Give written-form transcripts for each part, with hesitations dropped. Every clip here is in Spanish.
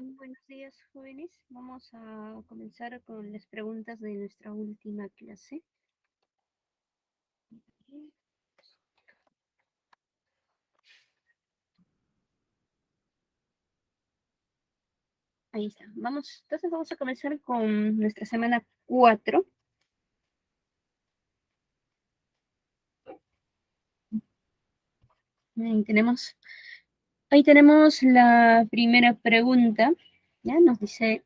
Buenos días, jóvenes. Vamos a comenzar con las preguntas de nuestra última clase. Ahí está. Entonces vamos a comenzar con nuestra semana 4. Ahí tenemos la primera pregunta. ¿Ya? Nos dice,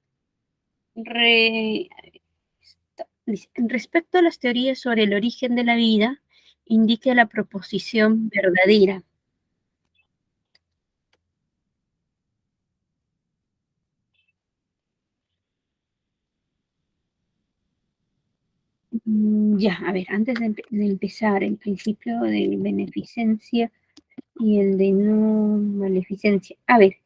respecto a las teorías sobre el origen de la vida, indique la proposición verdadera. Ya, a ver, antes de empezar, el principio de beneficencia y el de no maleficencia. A ver,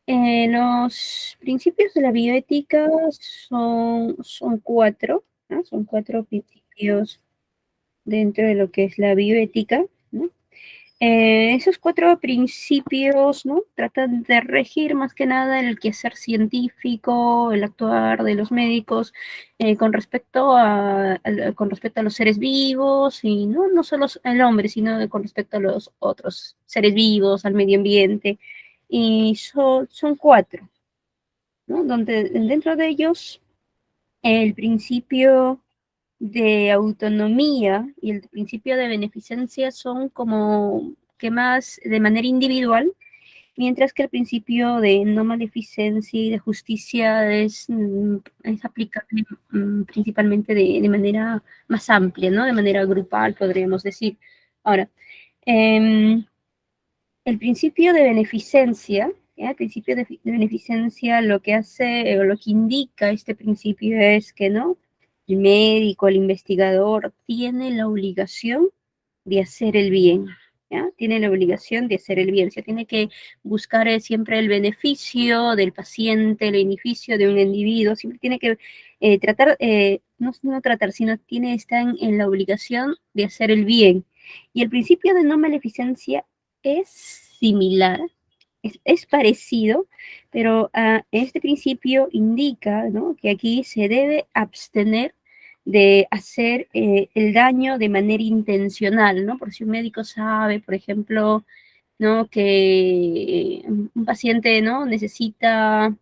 los principios de la bioética son cuatro, ¿no? Son cuatro principios dentro de lo que es la bioética, ¿no? Esos cuatro principios, ¿no? Tratan de regir más que nada el quehacer científico, el actuar de los médicos con respecto a los seres vivos y no solo al hombre, sino con respecto a los otros seres vivos, al medio ambiente. Y son cuatro, ¿no? Donde dentro de ellos el principio de autonomía y el principio de beneficencia son como que más de manera individual, mientras que el principio de no maleficencia y de justicia es aplicable principalmente de manera más amplia, ¿no? De manera grupal, podríamos decir. Ahora, eh, el principio de beneficencia, ¿ya? El principio de beneficencia lo que hace o lo que indica este principio es que, ¿no? El médico, el investigador tiene la obligación de hacer el bien, ¿ya? Tiene la obligación de hacer el bien, se tiene que buscar siempre el beneficio del paciente, el beneficio de un individuo, siempre tiene que tratar, no tratar, sino está en la obligación de hacer el bien. Y el principio de no maleficencia es similar, es parecido, pero este principio indica, ¿no? Que aquí se debe abstener de hacer el daño de manera intencional, ¿no? Por si un médico sabe, por ejemplo, ¿no? Que un paciente, ¿no? Necesita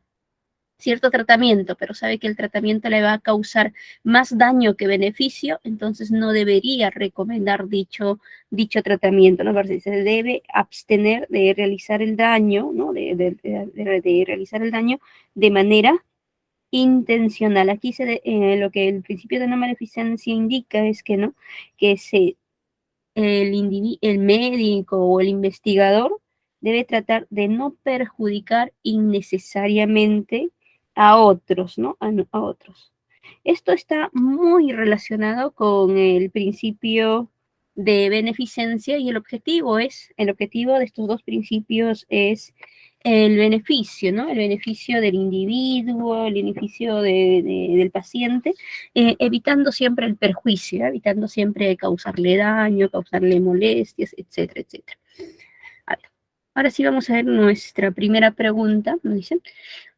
cierto tratamiento, pero sabe que el tratamiento le va a causar más daño que beneficio, entonces no debería recomendar dicho tratamiento, ¿no? Porque se debe abstener de realizar el daño, ¿no? De realizar el daño de manera intencional. Aquí lo que el principio de no maleficencia indica es que, ¿no? Que el médico o el investigador debe tratar de no perjudicar innecesariamente a otros, ¿no? A otros. Esto está muy relacionado con el principio de beneficencia y el objetivo de estos dos principios es el beneficio, ¿no? El beneficio del individuo, el beneficio del paciente, evitando siempre el perjuicio, evitando siempre causarle daño, causarle molestias, etcétera, etcétera. A ver, ahora sí vamos a ver nuestra primera pregunta. Nos dicen,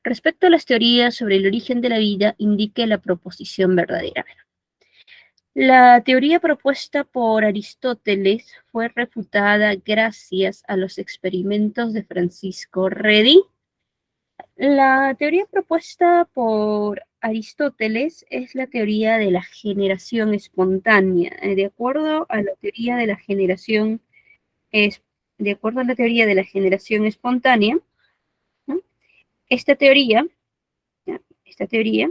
respecto a las teorías sobre el origen de la vida, indique la proposición verdadera. La teoría propuesta por Aristóteles fue refutada gracias a los experimentos de Francisco Redi. La teoría propuesta por Aristóteles es la teoría de la generación espontánea. De acuerdo a la teoría de la generación es, de acuerdo a la teoría de la generación espontánea, ¿no? esta teoría, ¿ya? Esta teoría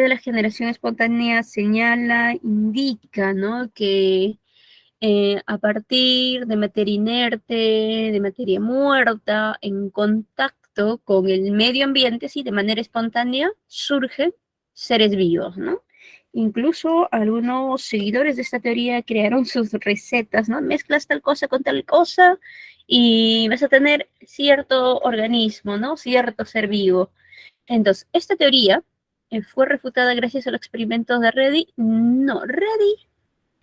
de la generación espontánea señala, indica, ¿no? Que a partir de materia inerte, de materia muerta, en contacto con el medio ambiente, sí, de manera espontánea, surgen seres vivos, ¿no? Incluso algunos seguidores de esta teoría crearon sus recetas, ¿no? Mezclas tal cosa con tal cosa y vas a tener cierto organismo, ¿no? Cierto ser vivo. Entonces, esta teoría fue refutada gracias a los experimentos de Reddy. No, Reddy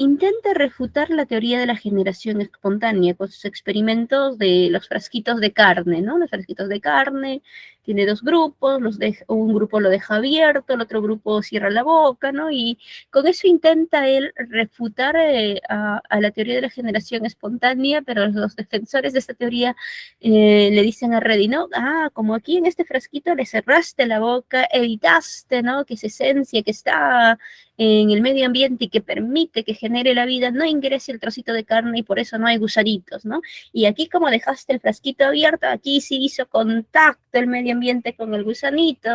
intenta refutar la teoría de la generación espontánea con sus experimentos de los frasquitos de carne, ¿no? Los frasquitos de carne, tiene dos grupos, un grupo lo deja abierto, el otro grupo cierra la boca, ¿no? Y con eso intenta él refutar a la teoría de la generación espontánea, pero los defensores de esta teoría le dicen a Reddy, ¿no? Como aquí en este frasquito le cerraste la boca, evitaste, ¿no? Que esa esencia que está en el medio ambiente y que permite que genere la vida, no ingrese el trocito de carne y por eso no hay gusanitos, ¿no? Y aquí como dejaste el frasquito abierto, aquí sí hizo contacto el medio ambiente con el gusanito,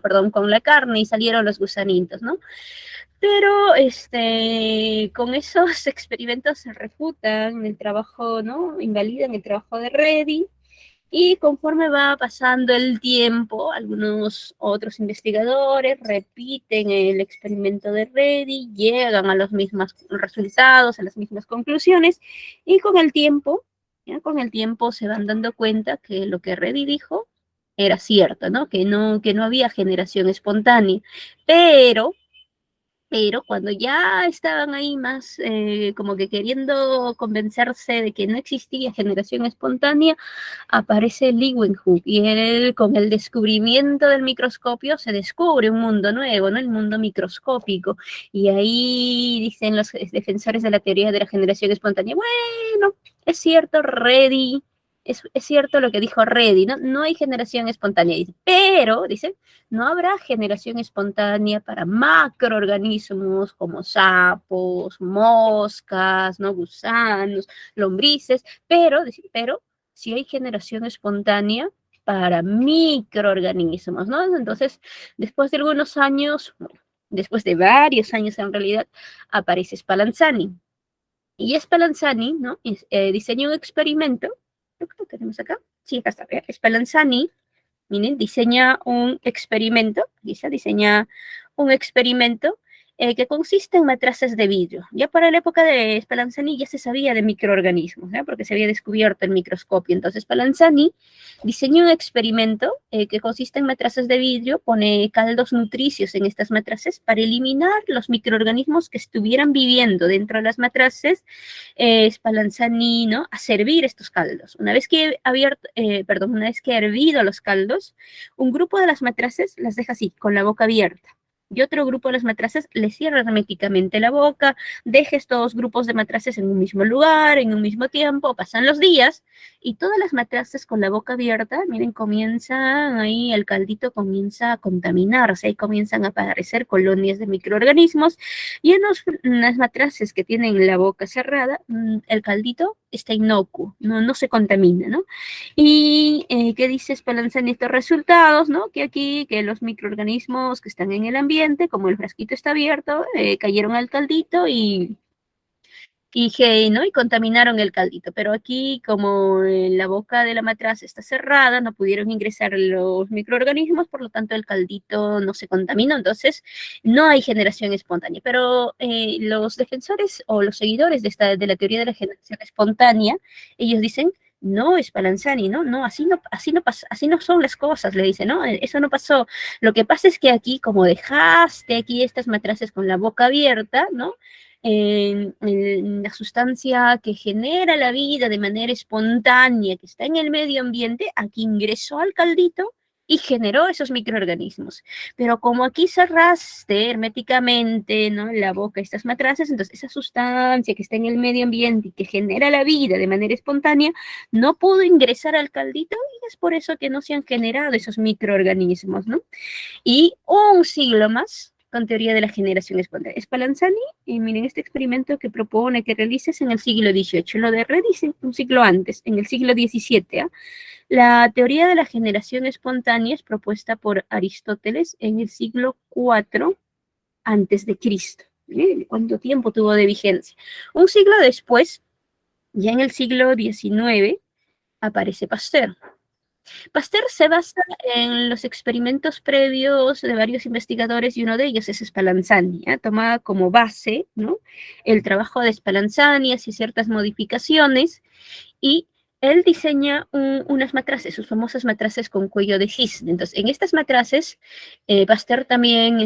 perdón, con la carne y salieron los gusanitos, ¿no? Pero con esos experimentos se refutan el trabajo, ¿no? Invalidan el trabajo de Reddy. Y conforme va pasando el tiempo, algunos otros investigadores repiten el experimento de Reddy, llegan a los mismos resultados, a las mismas conclusiones, y con el tiempo, ¿ya? Con el tiempo se van dando cuenta que lo que Reddy dijo era cierto, ¿no? Que no había generación espontánea. Pero cuando ya estaban ahí más como que queriendo convencerse de que no existía generación espontánea, aparece Leeuwenhoek y él con el descubrimiento del microscopio se descubre un mundo nuevo, ¿no? El mundo microscópico. Y ahí dicen los defensores de la teoría de la generación espontánea, bueno, es cierto, Reddy, es cierto lo que dijo Reddy, ¿no? No hay generación espontánea, dice, pero, dice, no habrá generación espontánea para macroorganismos como sapos, moscas, ¿no? Gusanos, lombrices, pero sí hay generación espontánea para microorganismos, ¿no? Entonces, después de algunos años, después de varios años en realidad, aparece Spallanzani. Y Spallanzani, ¿no? Diseñó un experimento, creo que lo tenemos acá, sí, acá está, Spallanzani, miren, diseña un experimento, diseña un experimento que consiste en matraces de vidrio. Ya para la época de Spallanzani ya se sabía de microorganismos, ¿ya? Porque se había descubierto el microscopio. Entonces Spallanzani diseñó un experimento que consiste en matraces de vidrio, pone caldos nutricios en estas matraces para eliminar los microorganismos que estuvieran viviendo dentro de las matraces. Spallanzani, ¿no? A servir estos caldos. Una vez que una vez que ha hervido los caldos, un grupo de las matraces las deja así, con la boca abierta. Y otro grupo de las matraces le cierra herméticamente la boca, deja estos grupos de matraces en un mismo lugar, en un mismo tiempo, pasan los días, y todas las matraces con la boca abierta, miren, comienzan ahí, el caldito comienza a contaminarse, ahí comienzan a aparecer colonias de microorganismos, y en las matraces que tienen la boca cerrada, el caldito está inocuo, no se contamina, ¿no? Y ¿qué dice Spallanzani en estos resultados, ¿no? Que aquí, que los microorganismos que están en el ambiente, como el frasquito está abierto, cayeron al caldito ¿no? Y contaminaron el caldito. Pero aquí, como la boca de la matraz está cerrada, no pudieron ingresar los microorganismos, por lo tanto el caldito no se contaminó, entonces no hay generación espontánea. Pero los defensores o los seguidores de la teoría de la generación espontánea, ellos dicen, no, Spallanzani, ¿no? No, así no son las cosas, le dice, ¿no? Eso no pasó. Lo que pasa es que aquí, como dejaste aquí estas matraces con la boca abierta, ¿no? La sustancia que genera la vida de manera espontánea, que está en el medio ambiente, aquí ingresó al caldito y generó esos microorganismos. Pero como aquí cerraste herméticamente, ¿no? La boca, estas matraces, entonces esa sustancia que está en el medio ambiente y que genera la vida de manera espontánea, no pudo ingresar al caldito y es por eso que no se han generado esos microorganismos, ¿no? Y un siglo más, con teoría de la generación espontánea. Spallanzani, miren, este experimento que propone que realices en el siglo XVIII, lo de Reddy un siglo antes, en el siglo XVII. La teoría de la generación espontánea es propuesta por Aristóteles en el siglo IV antes de Cristo. ¿Cuánto tiempo tuvo de vigencia? Un siglo después, ya en el siglo XIX, aparece Pasteur. Pasteur se basa en los experimentos previos de varios investigadores y uno de ellos es Spallanzani, ¿eh? Toma como base, ¿no? El trabajo de Spallanzani, hace ciertas modificaciones y él diseña unas matraces, sus famosas matraces con cuello de cisne. Entonces, en estas matraces, Pasteur también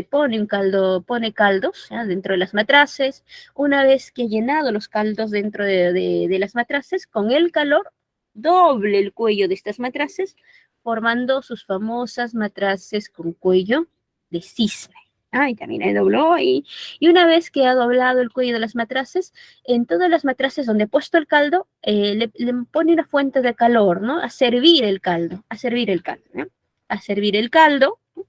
pone un caldo, pone caldos, ¿ya?, dentro de las matraces. Una vez que ha llenado los caldos dentro de las matraces, con el calor, doble el cuello de estas matraces, formando sus famosas matraces con cuello de cisne. Ah, y también dobló, y una vez que ha doblado el cuello de las matraces, en todas las matraces donde he puesto el caldo, le pone una fuente de calor, ¿no? A servir el caldo, a servir el caldo, ¿no? A servir el caldo, ¿no?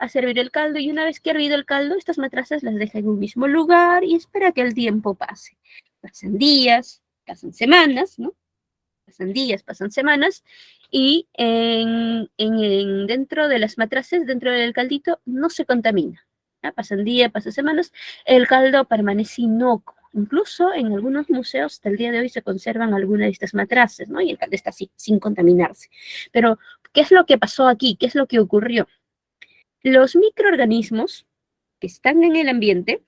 A servir el caldo, y una vez que ha hervido el caldo, estas matraces las deja en un mismo lugar y espera que el tiempo pase. Pasan días, pasan semanas, ¿no? Pasan días, pasan semanas, y dentro de las matraces, dentro del caldito, no se contamina. ¿Ya? Pasan días, pasan semanas, el caldo permanece inocuo. Incluso en algunos museos hasta el día de hoy se conservan algunas de estas matraces, ¿no? Y el caldo está así, sin contaminarse. Pero, ¿qué es lo que pasó aquí? ¿Qué es lo que ocurrió? Los microorganismos que están en el ambiente,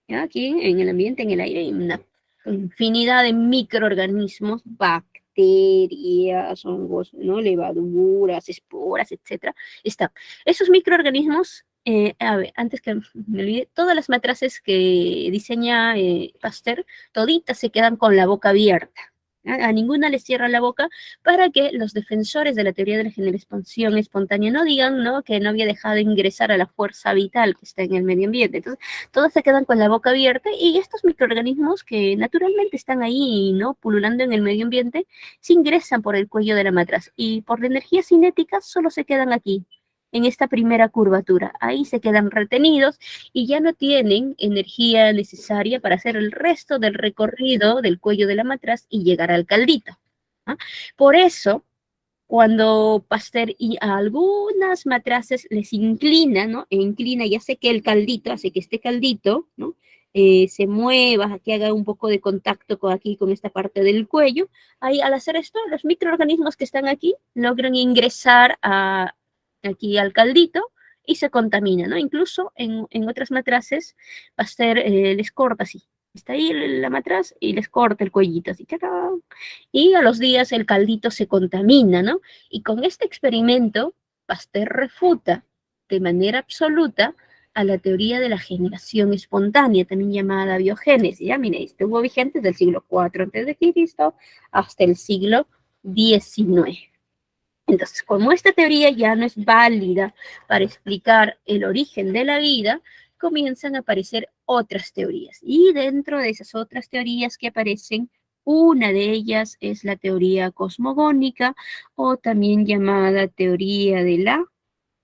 ¿ya? Aquí en el ambiente, en el aire, hay una infinidad de microorganismos, bacterias, hongos, ¿no? Levaduras, esporas, etcétera. Están esos microorganismos. A ver, antes que me olvide, todas las matraces que diseña Pasteur, toditas se quedan con la boca abierta. A ninguna les cierra la boca, para que los defensores de la teoría de la expansión espontánea no digan, ¿no?, que no había dejado ingresar a la fuerza vital que está en el medio ambiente. Entonces, todas se quedan con la boca abierta, y estos microorganismos que naturalmente están ahí, ¿no?, pululando en el medio ambiente, se ingresan por el cuello de la matraz, y por la energía cinética solo se quedan aquí, en esta primera curvatura. Ahí se quedan retenidos y ya no tienen energía necesaria para hacer el resto del recorrido del cuello de la matraz y llegar al caldito. ¿Ah? Por eso, cuando Pasteur y a algunas matraces les inclina, ¿no? E inclina y hace que el caldito, hace que este caldito, ¿no?, se mueva, que haga un poco de contacto con aquí, con esta parte del cuello. Ahí, al hacer esto, los microorganismos que están aquí logran ingresar aquí al caldito y se contamina, ¿no? Incluso en otras matraces, Pasteur les corta así. Está ahí la matraz y les corta el cuellito, así, ¡tacán! Y a los días el caldito se contamina, ¿no? Y con este experimento, Pasteur refuta de manera absoluta a la teoría de la generación espontánea, también llamada biogénesis. Ya, mire, estuvo vigente desde el siglo IV antes de Cristo hasta el siglo XIX. Entonces, como esta teoría ya no es válida para explicar el origen de la vida, comienzan a aparecer otras teorías. Y dentro de esas otras teorías que aparecen, una de ellas es la teoría cosmogónica, o también llamada teoría de la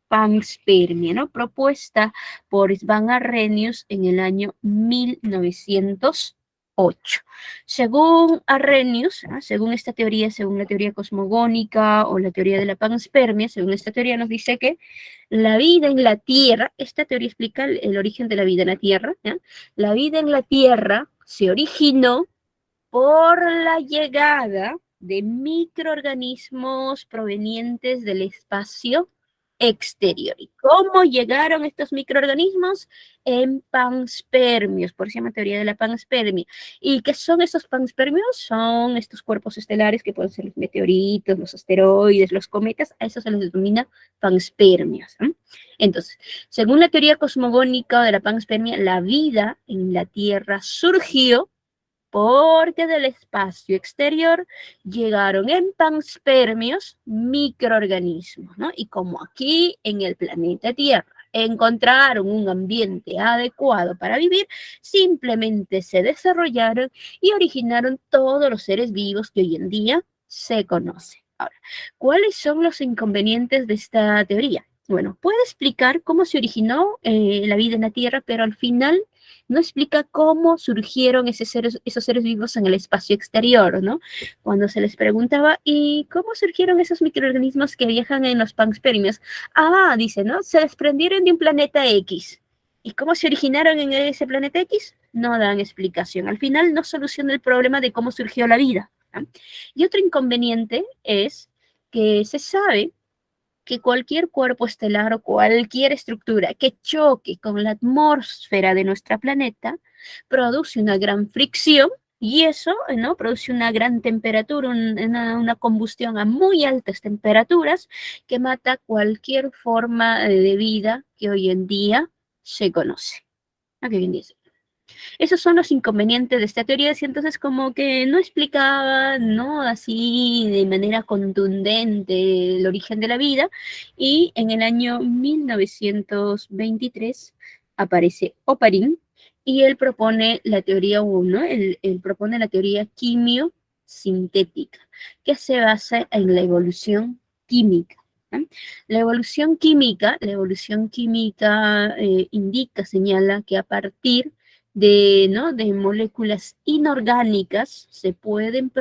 panspermia, ¿no?, propuesta por Svan Arrhenius en el año 1908. Según Arrhenius, ¿no?, según esta teoría, según la teoría cosmogónica o la teoría de la panspermia, según esta teoría nos dice que la vida en la Tierra, esta teoría explica el origen de la vida en la Tierra, ¿ya? La vida en la Tierra se originó por la llegada de microorganismos provenientes del espacio exterior. ¿Y cómo llegaron estos microorganismos? En panspermios, por eso se llama teoría de la panspermia. ¿Y qué son estos panspermios? Son estos cuerpos estelares que pueden ser los meteoritos, los asteroides, los cometas, a eso se les denomina panspermios, ¿eh? Entonces, según la teoría cosmogónica de la panspermia, la vida en la Tierra surgió porque del espacio exterior llegaron en panspermios microorganismos, ¿no? Y como aquí en el planeta Tierra encontraron un ambiente adecuado para vivir, simplemente se desarrollaron y originaron todos los seres vivos que hoy en día se conocen. Ahora, ¿cuáles son los inconvenientes de esta teoría? Bueno, puede explicar cómo se originó la vida en la Tierra, pero al final no explica cómo surgieron esos seres vivos en el espacio exterior, ¿no? Cuando se les preguntaba, ¿y cómo surgieron esos microorganismos que viajan en los panspermios? Ah, dice, ¿no? Se desprendieron de un planeta X. ¿Y cómo se originaron en ese planeta X? No dan explicación. Al final no soluciona el problema de cómo surgió la vida, ¿no? Y otro inconveniente es que se sabe que cualquier cuerpo estelar o cualquier estructura que choque con la atmósfera de nuestro planeta produce una gran fricción y eso, ¿no? Produce una gran temperatura, una combustión a muy altas temperaturas que mata cualquier forma de vida que hoy en día se conoce. ¿A qué bien dice? Esos son los inconvenientes de esta teoría, y entonces como que no explicaba, ¿no? Así de manera contundente el origen de la vida, y en el año 1923 aparece Oparin, y él propone la teoría 1, él propone la teoría quimiosintética, que se basa en la evolución química. ¿No? La evolución química indica, señala que a partir de, ¿no? de moléculas inorgánicas se pueden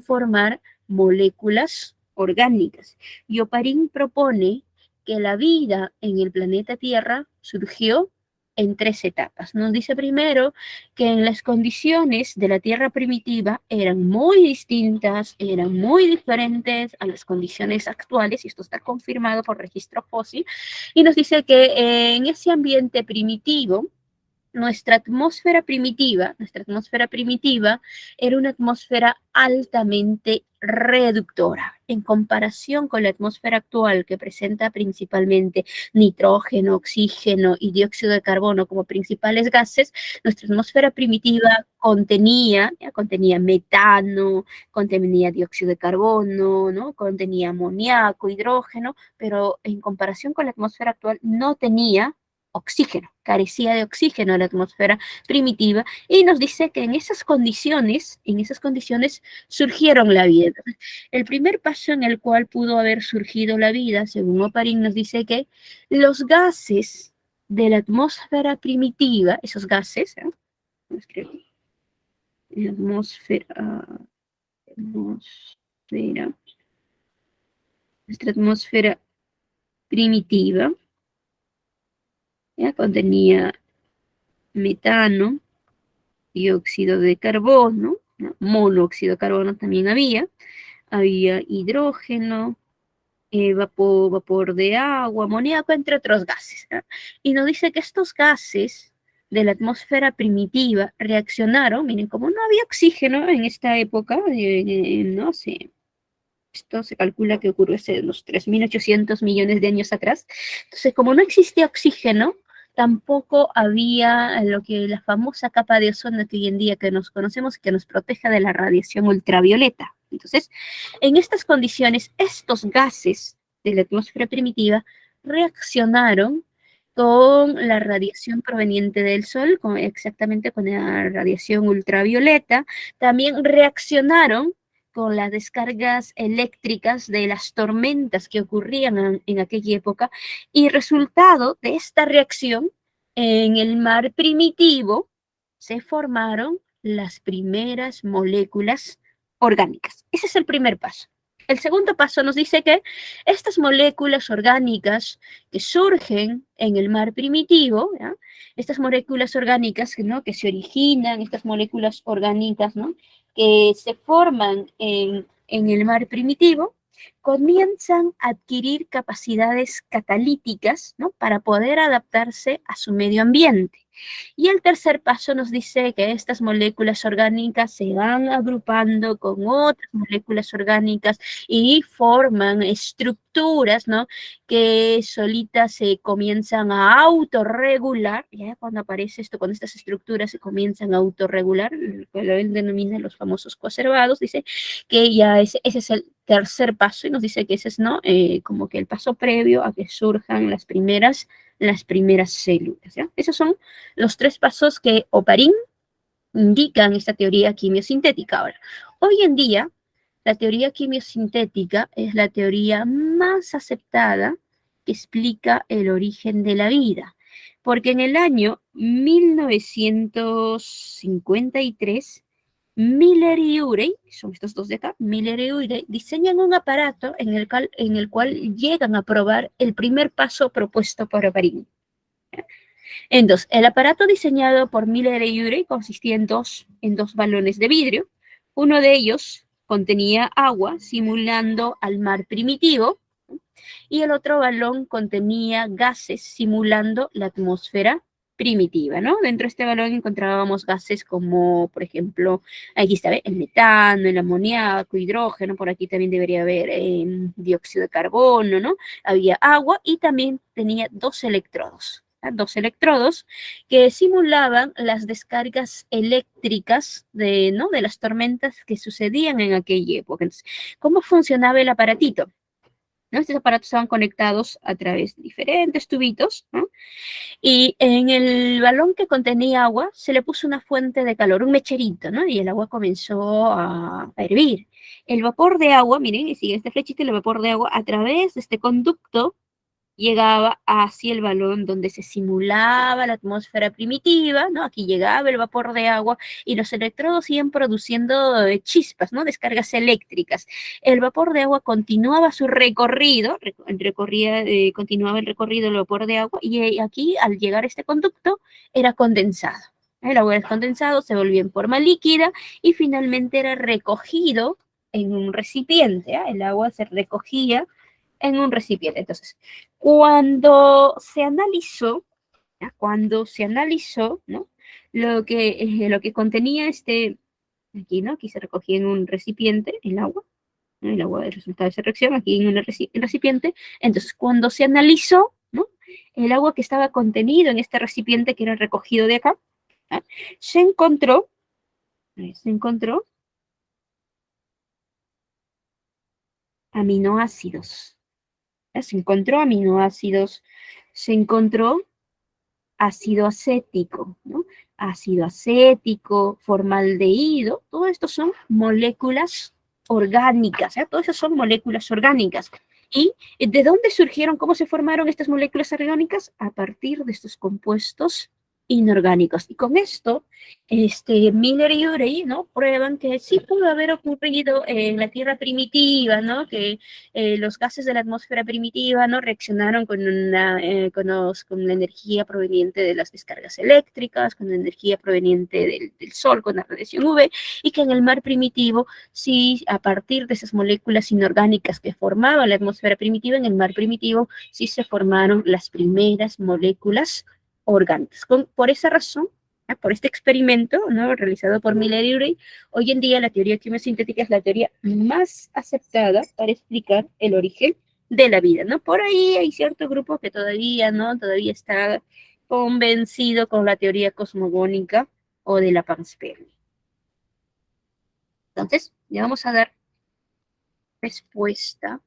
formar moléculas orgánicas. Y Oparin propone que la vida en el planeta Tierra surgió en tres etapas. Nos dice primero que en las condiciones de la Tierra primitiva eran muy distintas, eran muy diferentes a las condiciones actuales, y esto está confirmado por registro fósil, y nos dice que en ese ambiente primitivo, nuestra atmósfera primitiva era una atmósfera altamente reductora en comparación con la atmósfera actual, que presenta principalmente nitrógeno, oxígeno y dióxido de carbono como principales gases. Nuestra atmósfera primitiva contenía metano, contenía dióxido de carbono, ¿no? Contenía amoníaco, hidrógeno, pero en comparación con la atmósfera actual no tenía oxígeno, carecía de oxígeno la atmósfera primitiva, y nos dice que en esas condiciones surgieron la vida. Entonces, el primer paso en el cual pudo haber surgido la vida, según Oparin, nos dice que los gases de la atmósfera primitiva, esos gases, la nuestra atmósfera primitiva, ¿ya? Contenía metano, dióxido de carbono, ¿no? Monóxido de carbono también había hidrógeno, vapor de agua, amoníaco, entre otros gases. ¿No? Y nos dice que estos gases de la atmósfera primitiva reaccionaron, miren, como no había oxígeno en esta época, no sé, esto se calcula que ocurrió hace unos 3.800 millones de años atrás. Entonces, como no existía oxígeno, tampoco había lo que la famosa capa de ozono que hoy en día que nos conocemos, que nos protege de la radiación ultravioleta. Entonces, en estas condiciones, estos gases de la atmósfera primitiva reaccionaron con la radiación proveniente del Sol, exactamente con la radiación ultravioleta. También reaccionaron con las descargas eléctricas de las tormentas que ocurrían en aquella época, y resultado de esta reacción, en el mar primitivo se formaron las primeras moléculas orgánicas. Ese es el primer paso. El segundo paso nos dice que estas moléculas orgánicas que surgen en el mar primitivo, ¿ya? Estas moléculas orgánicas, ¿no? que se originan, estas moléculas orgánicas, ¿no? que se forman en el mar primitivo, comienzan a adquirir capacidades catalíticas, ¿no? para poder adaptarse a su medio ambiente. Y el tercer paso nos dice que estas moléculas orgánicas se van agrupando con otras moléculas orgánicas y forman estructuras, ¿no? que solitas se comienzan a autorregular. Ya cuando aparece esto, cuando estas estructuras se comienzan a autorregular, lo que él denomina los famosos coacervados, dice que ya ese es el tercer paso, y nos dice que ese es, ¿no? como que el paso previo a que surjan las primeras células. ¿Ya? Esos son los tres pasos que Oparin indica en esta teoría quimiosintética. Ahora, hoy en día, la teoría quimiosintética es la teoría más aceptada que explica el origen de la vida, porque en el año 1953, Miller y Urey, son estos dos de acá, Miller y Urey, diseñan un aparato en el cual llegan a probar el primer paso propuesto por Oparin. Entonces, el aparato diseñado por Miller y Urey consistía en dos balones de vidrio. Uno de ellos contenía agua, simulando al mar primitivo, y el otro balón contenía gases, simulando la atmósfera primitiva, ¿no? Dentro de este balón encontrábamos gases como, por ejemplo, aquí está, ¿ve? El metano, el amoníaco, hidrógeno, por aquí también debería haber dióxido de carbono, ¿no? Había agua y también tenía dos electrodos. ¿Ah? Dos electrodos que simulaban las descargas eléctricas de, ¿no? de las tormentas que sucedían en aquella época. Entonces, ¿cómo funcionaba el aparatito? ¿No? Estos aparatos estaban conectados a través de diferentes tubitos, ¿no? Y en el balón que contenía agua se le puso una fuente de calor, un mecherito, ¿no? Y el agua comenzó a hervir. El vapor de agua, miren, y sigue este flechito, el vapor de agua a través de este conducto llegaba hacia el balón donde se simulaba la atmósfera primitiva, ¿no? Aquí llegaba el vapor de agua y los electrodos iban produciendo chispas, ¿no? Descargas eléctricas. El vapor de agua continuaba su recorrido, continuaba el recorrido del vapor de agua y aquí al llegar a este conducto era condensado. El agua era condensado, se volvía en forma líquida y finalmente era recogido en un recipiente. ¿Eh? El agua se recogía en un recipiente. Entonces, cuando se analizó, ¿ya? Cuando se analizó, ¿no? Lo que contenía este, aquí, ¿no? Aquí se recogía en un recipiente el agua, ¿no? El agua del resultado de esa reacción, aquí en un recipiente. Entonces, cuando se analizó, ¿no? El agua que estaba contenido en este recipiente que era recogido de acá, ¿ya? Se encontró, se encontró aminoácidos. ¿Ya? Se encontró aminoácidos, se encontró ácido acético, ¿no? Ácido acético, formaldehído, todo esto son moléculas orgánicas, ¿eh? Todas esas son moléculas orgánicas. ¿Y de dónde surgieron, cómo se formaron estas moléculas orgánicas? A partir de estos compuestos inorgánicos. Y con esto, Miller y Urey, ¿no? Prueban que sí pudo haber ocurrido en la Tierra primitiva, ¿no? Que los gases de la atmósfera primitiva, ¿no? Reaccionaron con la energía proveniente de las descargas eléctricas, con la energía proveniente del Sol, con la radiación UV, y que en el mar primitivo, sí, a partir de esas moléculas inorgánicas que formaban la atmósfera primitiva, en el mar primitivo sí se formaron las primeras moléculas orgánicas. Por esa razón, por este experimento, ¿no? Realizado por Miller y Urey, hoy en día la teoría quimiosintética es la teoría más aceptada para explicar el origen de la vida, ¿no? Por ahí hay cierto grupo que todavía, ¿no? Todavía está convencido con la teoría cosmogónica o de la panspermia. Entonces, le vamos a dar respuesta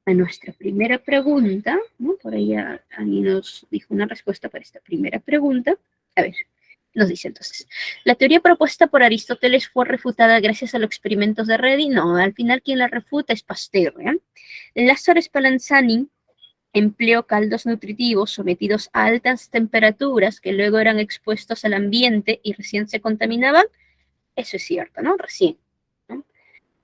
a nuestra primera pregunta, ¿no? Por ahí alguien nos dijo una respuesta para esta primera pregunta. A ver, nos dice entonces, ¿la teoría propuesta por Aristóteles fue refutada gracias a los experimentos de Redi? No, al final quien la refuta es Pasteur. ¿Eh? Lázaro Spallanzani empleó caldos nutritivos sometidos a altas temperaturas que luego eran expuestos al ambiente y recién se contaminaban. Eso es cierto, ¿no? Recién. ¿No?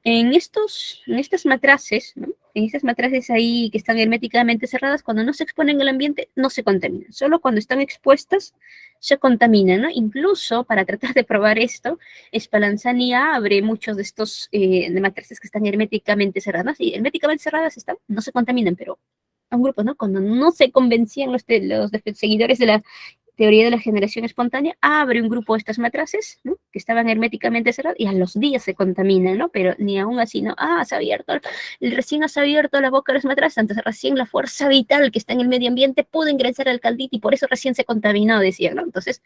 En estas matraces, ¿no? En estas matraces ahí que están herméticamente cerradas, cuando no se exponen al ambiente, no se contaminan. Solo cuando están expuestas, se contaminan, ¿no? Incluso, para tratar de probar esto, Spallanzani abre muchos de estos de matraces que están herméticamente cerradas. Y herméticamente cerradas están, no se contaminan, pero a un grupo, ¿no? Cuando no se convencían los seguidores de la teoría de la generación espontánea, abre un grupo de estas matraces, ¿no? Que estaban herméticamente cerradas y a los días se contaminan, ¿no? Pero ni aún así, ¿no? Se ha abierto, recién has abierto la boca de las matraces, entonces recién la fuerza vital que está en el medio ambiente pudo ingresar al caldito y por eso recién se contaminó, decían, ¿no? Entonces,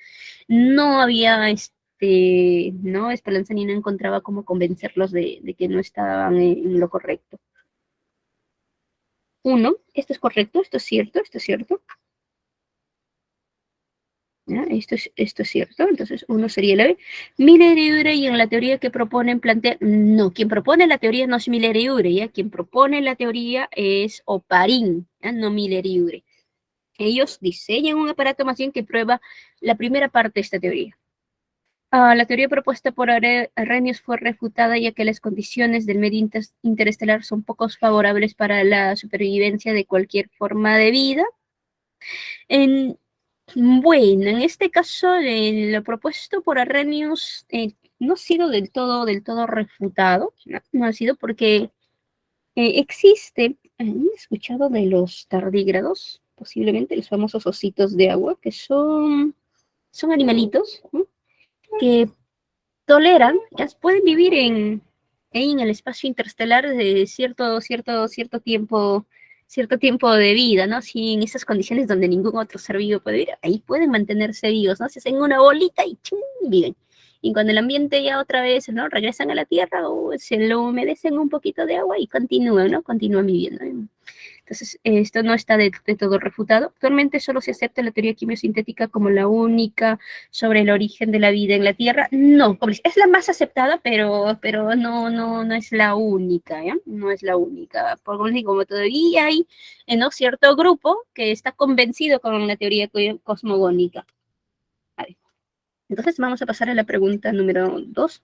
no había, ¿no? Spallanzani no encontraba cómo convencerlos de que no estaban en lo correcto. Uno, esto es correcto, esto es cierto, esto es cierto. ¿Ya? Esto es cierto, entonces uno sería la B. Miller y Urey en la teoría que proponen plantear, no, quien propone la teoría no es Miller y Urey, ¿ya? Quien propone la teoría es Oparin, ¿ya? No Miller y Urey. Ellos diseñan un aparato más bien que prueba la primera parte de esta teoría. La teoría propuesta por Arrhenius fue refutada ya que las condiciones del medio interestelar son poco favorables para la supervivencia de cualquier forma de vida. Bueno, en este caso, lo propuesto por Arrhenius no ha sido del todo refutado, no ha sido porque existe, ¿han escuchado de los tardígrados? posiblemente los famosos ositos de agua, que son animalitos, ¿no? Que toleran, pueden vivir en el espacio interestelar de cierto tiempo de vida, ¿no? Así en esas condiciones donde ningún otro ser vivo puede vivir, ahí pueden mantenerse vivos, ¿no? Se hacen una bolita y ¡chum! Viven. Y cuando el ambiente ya otra vez, ¿no? Regresan a la Tierra o se lo humedecen un poquito de agua y continúan, ¿no? Continúan viviendo. Entonces, esto no está de todo refutado. Actualmente solo se acepta la teoría quimiosintética como la única sobre el origen de la vida en la Tierra. No, es la más aceptada, pero no es la única, ¿ya? No es la única. Por como les digo, como todavía hay ¿no? cierto grupo que está convencido con la teoría cosmogónica. Vale. Entonces, vamos a pasar a la pregunta número 2.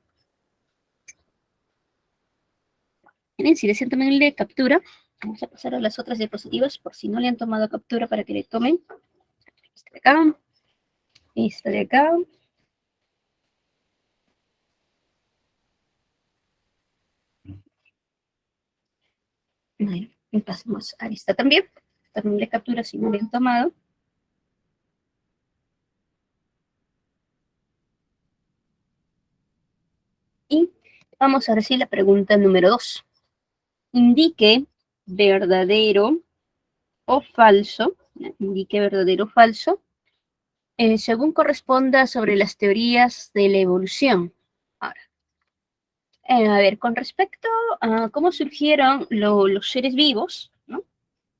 Si desean tomarle captura, vamos a pasar a las otras diapositivas por si no le han tomado captura para que le tomen. Este de acá, este de acá. Bueno, y pasamos a esta también. También le captura si no le han tomado. Y vamos a decir la pregunta número 2. Indique verdadero o falso, indique verdadero o falso, según corresponda sobre las teorías de la evolución. Ahora, a ver, con respecto a cómo surgieron los seres vivos, ¿no?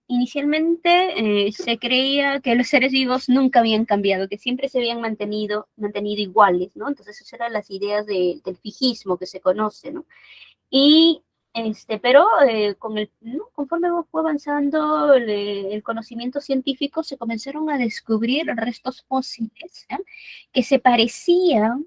Inicialmente se creía que los seres vivos nunca habían cambiado, que siempre se habían mantenido iguales, ¿no? Entonces esas eran las ideas del fijismo que se conoce, ¿no? Y pero ¿no? Conforme fue avanzando el conocimiento científico, se comenzaron a descubrir restos fósiles, ¿eh? Que se parecían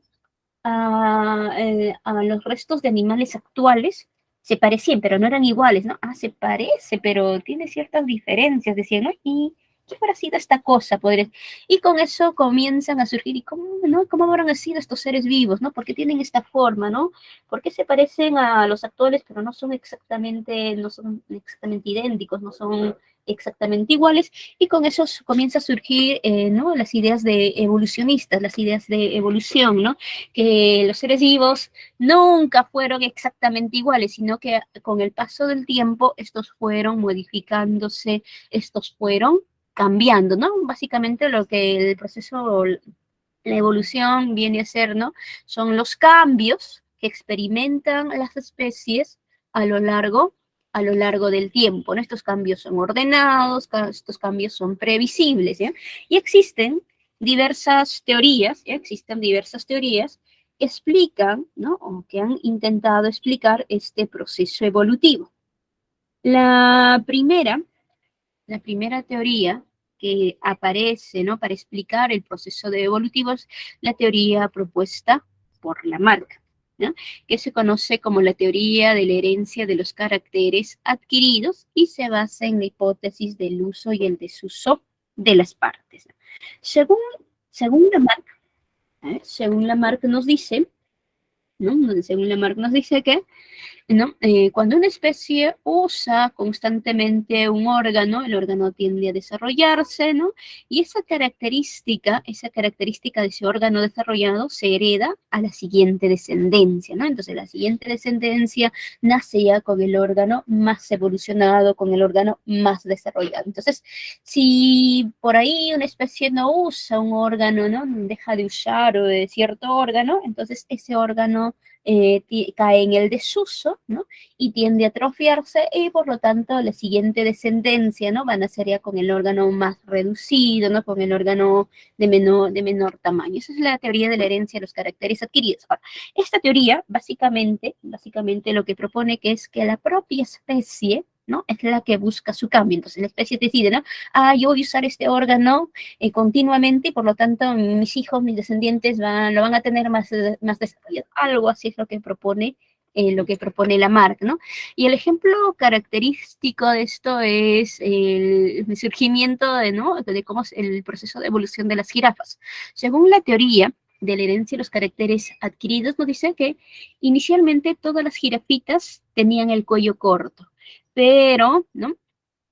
a los restos de animales actuales, se parecían, pero no eran iguales, ¿no? Se parece, pero tiene ciertas diferencias, decían, ¿no? ¿Y qué habrá sido esta cosa? Y con eso comienzan a surgir, ¿y cómo, no? ¿Cómo habrán sido estos seres vivos, ¿no? ¿Por qué tienen esta forma, ¿no? ¿Por qué se parecen a los actuales, pero no son exactamente idénticos, no son exactamente iguales? Y con eso comienza a surgir, ¿no? Las ideas de evolucionistas, las ideas de evolución, ¿no? Que los seres vivos nunca fueron exactamente iguales, sino que con el paso del tiempo estos fueron modificándose, estos fueron cambiando, ¿no? Básicamente lo que el proceso, la evolución viene a ser, ¿no? Son los cambios que experimentan las especies a lo largo a lo largo del tiempo, ¿no? Estos cambios son ordenados, estos cambios son previsibles, ¿ya? Y existen diversas teorías, ¿ya? Existen diversas teorías que explican, ¿no? O que han intentado explicar este proceso evolutivo. La primera, la primera teoría que aparece, ¿no? Para explicar el proceso de evolutivo es la teoría propuesta por Lamarck, ¿no? Que se conoce como la teoría de la herencia de los caracteres adquiridos y se basa en la hipótesis del uso y el desuso de las partes. Según, según Lamarck nos dice, ¿no? Según Lamarck nos dice que ¿no? Cuando una especie usa constantemente un órgano, el órgano tiende a desarrollarse, ¿no? Y esa característica de ese órgano desarrollado se hereda a la siguiente descendencia, ¿no? Entonces la siguiente descendencia nace ya con el órgano más evolucionado, con el órgano más desarrollado. Entonces, si por ahí una especie no usa un órgano, ¿no? Deja de usar cierto órgano, entonces ese órgano cae en el desuso, ¿no? Y tiende a atrofiarse y por lo tanto la siguiente descendencia, ¿no? Van a ser ya con el órgano más reducido, ¿no? Con el órgano de menor tamaño. Esa es la teoría de la herencia de los caracteres adquiridos. Ahora, esta teoría básicamente lo que propone que es que la propia especie, ¿no? Es la que busca su cambio. Entonces la especie decide, ¿no? Yo voy a usar este órgano continuamente y por lo tanto mis hijos, mis descendientes lo van a tener más desarrollado. Algo así es lo que propone Lamarck, ¿no? Y el ejemplo característico de esto es el surgimiento ¿no? de cómo es el proceso de evolución de las jirafas. Según la teoría de la herencia de los caracteres adquiridos, nos dice que inicialmente todas las jirafitas tenían el cuello corto, pero, ¿no?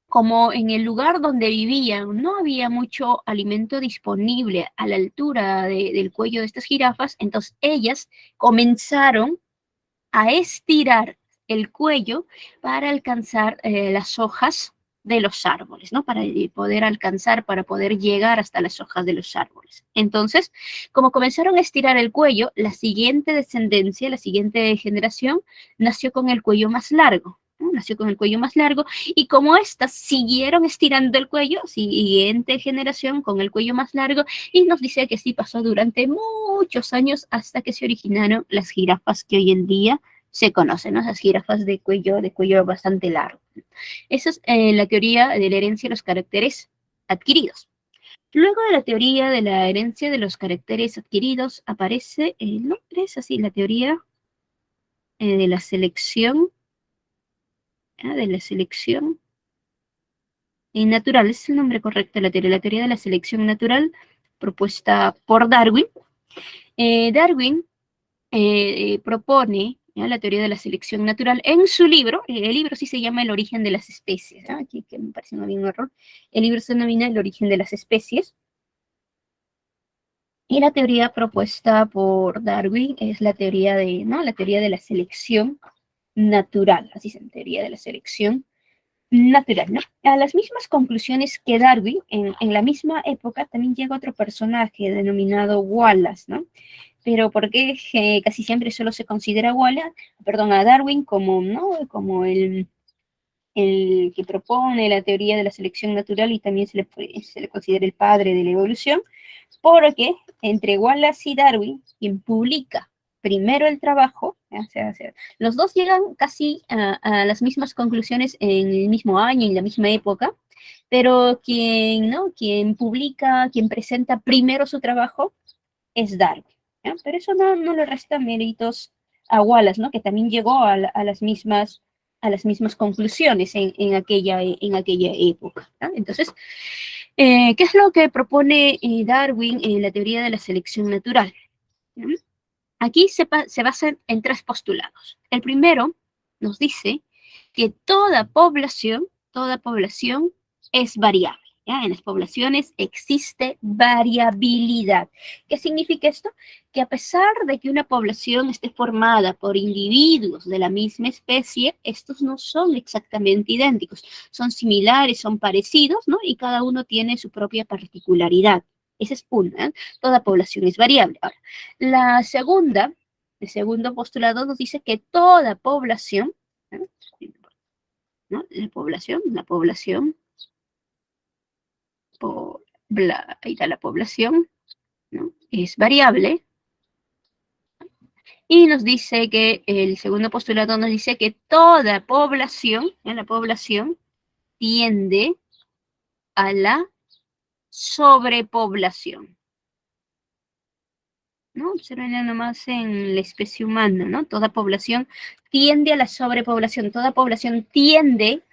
como en el lugar donde vivían no había mucho alimento disponible a la altura del cuello de estas jirafas, entonces ellas comenzaron a estirar el cuello para alcanzar las hojas de los árboles, ¿no? Para poder alcanzar, para poder llegar hasta las hojas de los árboles. Entonces, como comenzaron a estirar el cuello, la siguiente descendencia, la siguiente generación, nació con el cuello más largo. ¿No? Nació con el cuello más largo y como éstas siguieron estirando el cuello, siguiente generación con el cuello más largo, y nos dice que sí pasó durante muchos años hasta que se originaron las jirafas que hoy en día se conocen, ¿no? Esas jirafas de cuello bastante largo. Esa es la teoría de la herencia de los caracteres adquiridos. Luego de la teoría de la herencia de los caracteres adquiridos aparece el nombre, es así, la teoría de la selección, de la selección natural, es el nombre correcto de la teoría de la selección natural propuesta por Darwin. Darwin propone la teoría de la selección natural en su libro. El libro sí se llama El origen de las especies. Aquí que me parece no había un error. El libro se denomina El origen de las especies. Y la teoría propuesta por Darwin es la teoría de, ¿no? La teoría de la selección natural. Así se llama, teoría de la selección natural, ¿no? A las mismas conclusiones que Darwin, en la misma época también llega otro personaje denominado Wallace, ¿no? Pero porque casi siempre solo se considera a Darwin como, ¿no? Como el que propone la teoría de la selección natural y también se le considera el padre de la evolución, porque entre Wallace y Darwin, quien publica primero el trabajo, los dos llegan casi a las mismas conclusiones en el mismo año, en la misma época, pero quien publica, quien presenta primero su trabajo es Darwin. ¿Ya? Pero eso no le resta méritos a Wallace, ¿no? Que también llegó a las mismas conclusiones en aquella época. ¿Ya? Entonces, ¿qué es lo que propone Darwin en la teoría de la selección natural? ¿Ya? Aquí se basa en tres postulados. El primero nos dice que toda población es variable. ¿Ya? En las poblaciones existe variabilidad. ¿Qué significa esto? Que a pesar de que una población esté formada por individuos de la misma especie, estos no son exactamente idénticos, son similares, son parecidos, ¿no? Y cada uno tiene su propia particularidad. Esa es una, ¿eh? Toda población es variable. Ahora, el segundo postulado nos dice que toda población, ¿eh? ¿No? Ahí está la población, ¿no? Es variable. Y nos dice que el segundo postulado nos dice que toda población, la población tiende a la sobrepoblación. ¿No? Observen nomás en la especie humana, ¿no? Toda población tiende a la sobrepoblación, toda población tiende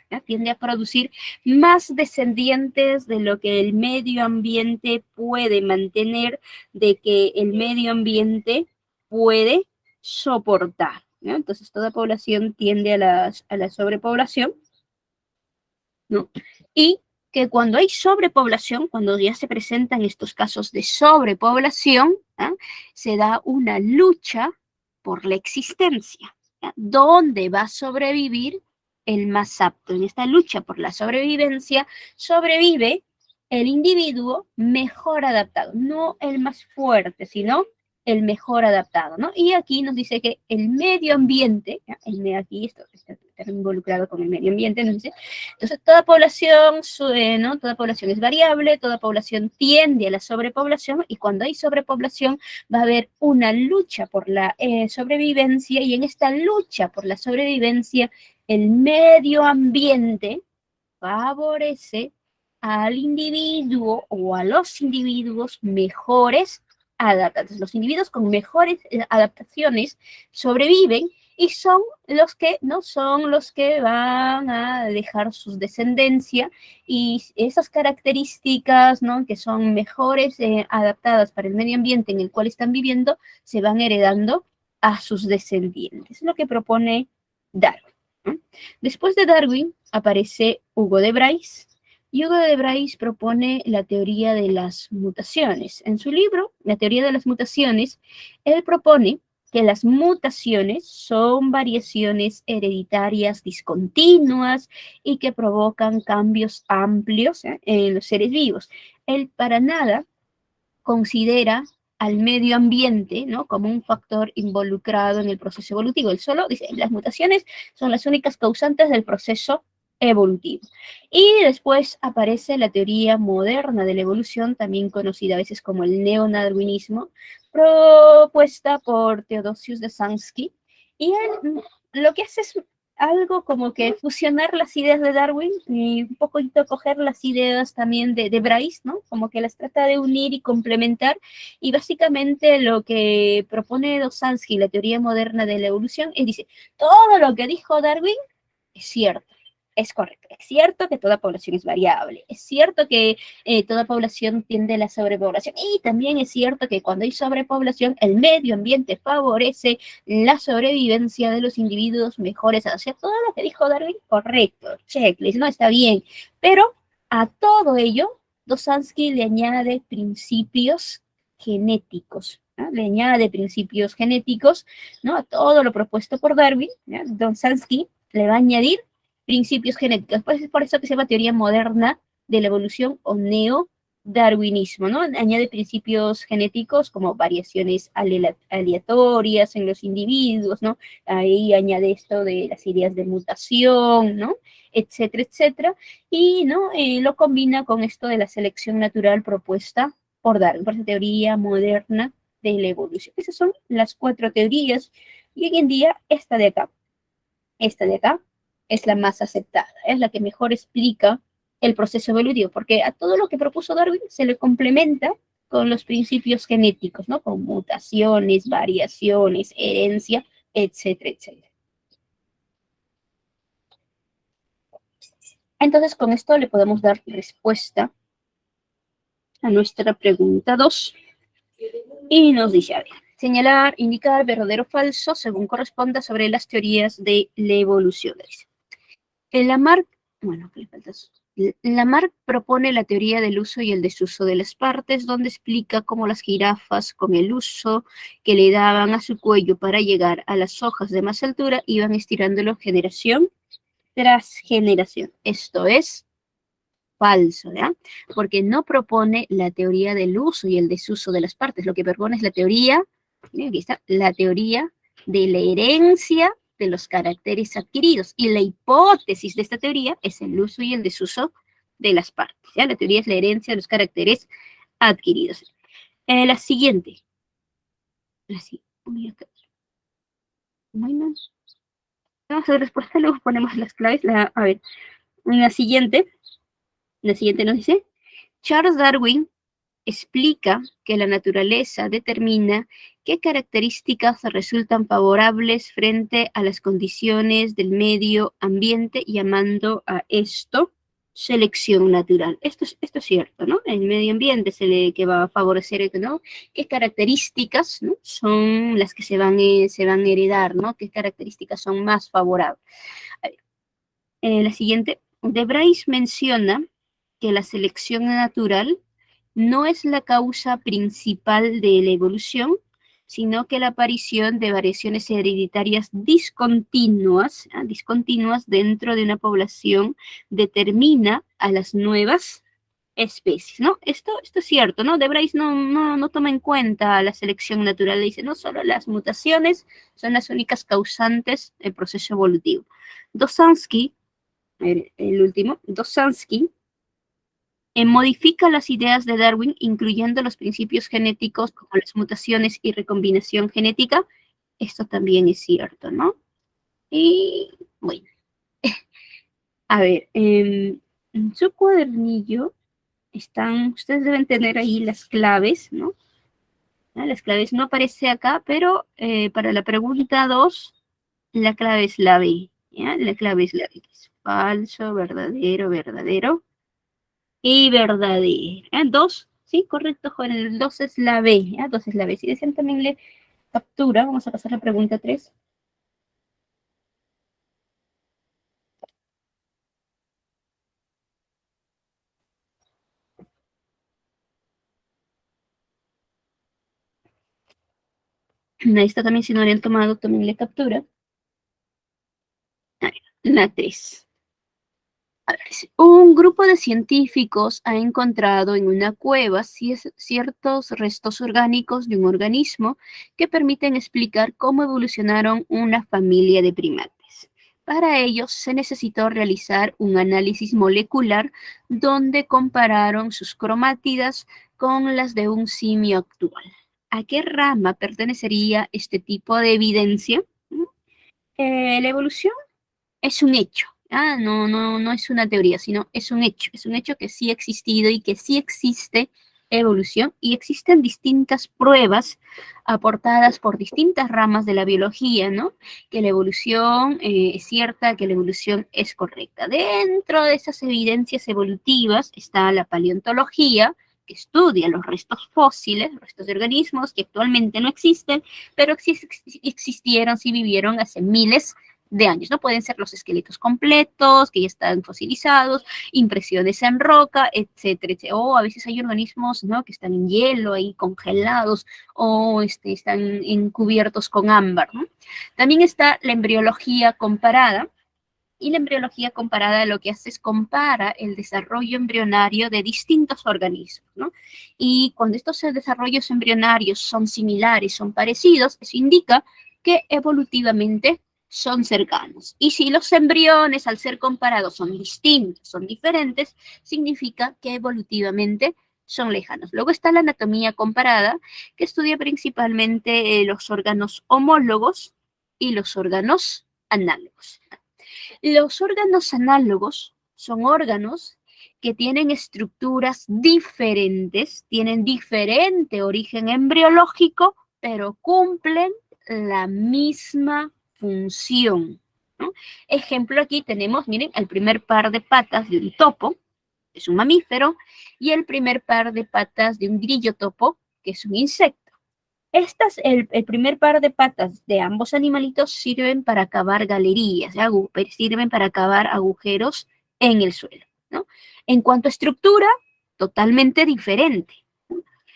a producir más descendientes de lo que el medio ambiente puede mantener, de que el medio ambiente puede soportar, ¿no? Entonces toda población tiende a la sobrepoblación, ¿no? Y que cuando hay sobrepoblación, cuando ya se presentan estos casos de sobrepoblación, ¿ah? Se da una lucha por la existencia. ¿Ya? ¿Dónde va a sobrevivir el más apto? En esta lucha por la sobrevivencia, sobrevive el individuo mejor adaptado, no el más fuerte, sino el mejor adaptado, ¿no? Y aquí nos dice que el medio ambiente, aquí esto está involucrado con el medio ambiente, nos dice, entonces toda población, ¿no? Toda población es variable, toda población tiende a la sobrepoblación y cuando hay sobrepoblación va a haber una lucha por la sobrevivencia y en esta lucha por la sobrevivencia el medio ambiente favorece al individuo o a los individuos mejores adaptados. Los individuos con mejores adaptaciones sobreviven y son los que no son los que van a dejar sus descendencia y esas características, ¿no? Que son mejores adaptadas para el medio ambiente en el cual están viviendo se van heredando a sus descendientes. Es lo que propone Darwin, ¿no? Después de Darwin aparece Hugo de Bryce. Y Hugo de Bryce propone la teoría de las mutaciones. En su libro, La teoría de las mutaciones, él propone que las mutaciones son variaciones hereditarias discontinuas y que provocan cambios amplios en los seres vivos. Él para nada considera al medio ambiente, ¿no? Como un factor involucrado en el proceso evolutivo. Él solo dice, las mutaciones son las únicas causantes del proceso evolutivo. Y después aparece la teoría moderna de la evolución, también conocida a veces como el neodarwinismo, propuesta por Theodosius de Sansky. Y él lo que hace es algo como que fusionar las ideas de Darwin y un poquito coger las ideas también de Bryce, ¿no? Como que las trata de unir y complementar. Y básicamente lo que propone Dostoevsky, la teoría moderna de la evolución, es dice, todo lo que dijo Darwin es cierto. Es correcto, es cierto que toda población es variable, es cierto que toda población tiende a la sobrepoblación y también es cierto que cuando hay sobrepoblación el medio ambiente favorece la sobrevivencia de los individuos mejores. O sea, todo lo que dijo Darwin, correcto, checklist, no está bien, pero a todo ello, Dostoevsky le añade principios genéticos, ¿no? Le añade principios genéticos, ¿no? A todo lo propuesto por Darwin, ¿no? Dostoevsky le va a añadir principios genéticos. Pues es por eso que se llama teoría moderna de la evolución o neo-darwinismo, ¿no? Añade principios genéticos como variaciones aleatorias en los individuos, ¿no? Ahí añade esto de las ideas de mutación, ¿no? Etcétera, etcétera. Y, ¿no? Lo combina con esto de la selección natural propuesta por Darwin, por esa teoría moderna de la evolución. Esas son las 4 teorías. Y hoy en día, esta de acá es la más aceptada, es la que mejor explica el proceso evolutivo, porque a todo lo que propuso Darwin se le complementa con los principios genéticos, ¿no? Con mutaciones, variaciones, herencia, etcétera, etcétera. Entonces, con esto le podemos dar respuesta a nuestra pregunta 2. Y nos dice, a ver, señalar, indicar verdadero o falso según corresponda sobre las teorías de la evolución. Lamarck, bueno, ¿qué le falta? Lamarck propone la teoría del uso y el desuso de las partes, donde explica cómo las jirafas, con el uso que le daban a su cuello para llegar a las hojas de más altura, iban estirándolo generación tras generación. Esto es falso, ¿ya? Porque no propone la teoría del uso y el desuso de las partes. Lo que propone es la teoría, miren, aquí está, la teoría de la herencia de los caracteres adquiridos. Y la hipótesis de esta teoría es el uso y el desuso de las partes, ¿ya? La teoría es la herencia de los caracteres adquiridos. La siguiente. La siguiente. Bueno, vamos a ver respuesta, luego ponemos las claves. A ver, la siguiente nos dice, Charles Darwin explica que la naturaleza determina qué características resultan favorables frente a las condiciones del medio ambiente, llamando a esto selección natural. Esto es cierto, ¿no? El medio ambiente que va a favorecer, ¿no? ¿Qué características, ¿no? son las que se van a heredar, ¿no? ¿Qué características son más favorables? A ver, la siguiente, De Bryce menciona que la selección natural no es la causa principal de la evolución, sino que la aparición de variaciones hereditarias discontinuas dentro de una población determina a las nuevas especies, ¿no? Esto es cierto, ¿no? De Bryce no toma en cuenta la selección natural, dice, no solo las mutaciones son las únicas causantes del proceso evolutivo. Dostoevsky, el último, Dostoevsky modifica las ideas de Darwin, incluyendo los principios genéticos como las mutaciones y recombinación genética. Esto también es cierto, ¿no? Y bueno, a ver, en su cuadernillo ustedes deben tener ahí las claves, ¿no? Las claves no aparece acá, pero para la pregunta 2, la clave es la B, ¿ya? La clave es la B, que es falso, verdadero, verdadero. Y verdadera. 2, sí, correcto, Juan. El 2 es la B. ¿Ya? 2 es la B. Si desean también le captura, vamos a pasar a la pregunta 3. Esta también, si no habían tomado, tomen la captura. A ver, la 3. A ver, un grupo de científicos ha encontrado en una cueva ciertos restos orgánicos de un organismo que permiten explicar cómo evolucionaron una familia de primates. Para ello se necesitó realizar un análisis molecular donde compararon sus cromátidas con las de un simio actual. ¿A qué rama pertenecería este tipo de evidencia? La evolución es un hecho. No es una teoría, sino es un hecho. Es un hecho que sí ha existido y que sí existe evolución y existen distintas pruebas aportadas por distintas ramas de la biología, ¿no? Que la evolución es cierta, que la evolución es correcta. Dentro de esas evidencias evolutivas está la paleontología, que estudia los restos fósiles, restos de organismos que actualmente no existen, pero que sí existieron, sí vivieron hace miles de años, ¿no? Pueden ser los esqueletos completos, que ya están fosilizados, impresiones en roca, etcétera, etcétera. O a veces hay organismos, ¿no? Que están en hielo, ahí congelados, o están encubiertos con ámbar, ¿no? También está la embriología comparada, y la embriología comparada lo que hace es compara el desarrollo embrionario de distintos organismos, ¿no? Y cuando estos desarrollos embrionarios son similares, son parecidos, eso indica que evolutivamente son cercanos. Y si los embriones al ser comparados son distintos, son diferentes, significa que evolutivamente son lejanos. Luego está la anatomía comparada, que estudia principalmente los órganos homólogos y los órganos análogos. Los órganos análogos son órganos que tienen estructuras diferentes, tienen diferente origen embriológico, pero cumplen la misma función, ¿no? Ejemplo, aquí tenemos, miren, el primer par de patas de un topo, que es un mamífero, y el primer par de patas de un grillo topo, que es un insecto. El primer par de patas de ambos animalitos sirven para cavar galerías, sirven para cavar agujeros en el suelo, ¿no? En cuanto a estructura, totalmente diferente.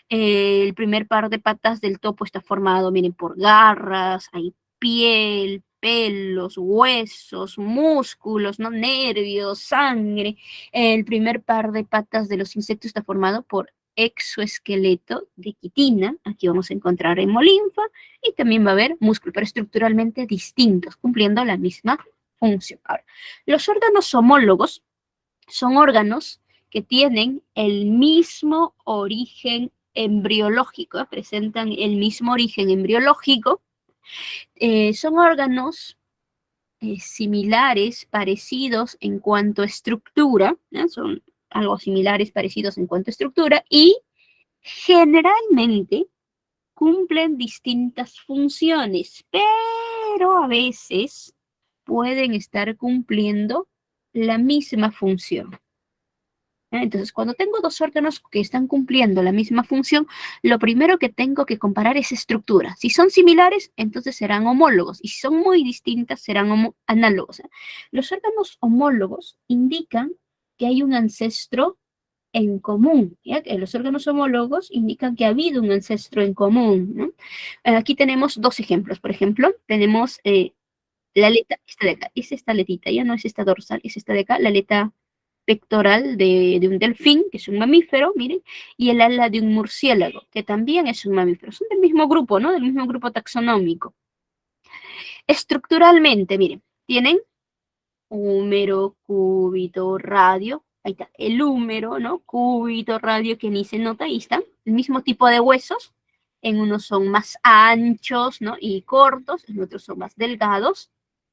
El primer par de patas del topo está formado, miren, por garras, hay piel, pelos, huesos, músculos, ¿no? Nervios, sangre. El primer par de patas de los insectos está formado por exoesqueleto de quitina, aquí vamos a encontrar hemolinfa, y también va a haber músculo, pero estructuralmente distintos, cumpliendo la misma función. Ahora, los órganos homólogos son órganos que tienen el mismo origen embriológico, presentan el mismo origen embriológico, son órganos similares, parecidos en cuanto a estructura, ¿no? Son algo similares, parecidos en cuanto a estructura, y generalmente cumplen distintas funciones, pero a veces pueden estar cumpliendo la misma función. Entonces, cuando tengo dos órganos que están cumpliendo la misma función, lo primero que tengo que comparar es estructura. Si son similares, entonces serán homólogos, y si son muy distintas, serán análogos. Los órganos homólogos indican que hay un ancestro en común, ¿ya? Que los órganos homólogos indican que ha habido un ancestro en común, ¿no? Aquí tenemos dos ejemplos. Por ejemplo, tenemos la aleta, esta de acá, es esta aletita, ya no es esta dorsal, es esta de acá, la aleta pectoral de un delfín, que es un mamífero, miren, y el ala de un murciélago, que también es un mamífero. Son del mismo grupo, ¿no? Del mismo grupo taxonómico. Estructuralmente, miren, tienen húmero, cúbito, radio. Ahí está, el húmero, ¿no? Cúbito, radio, que ni se nota, ahí está. El mismo tipo de huesos. En unos son más anchos, ¿no? Y cortos, en otros son más delgados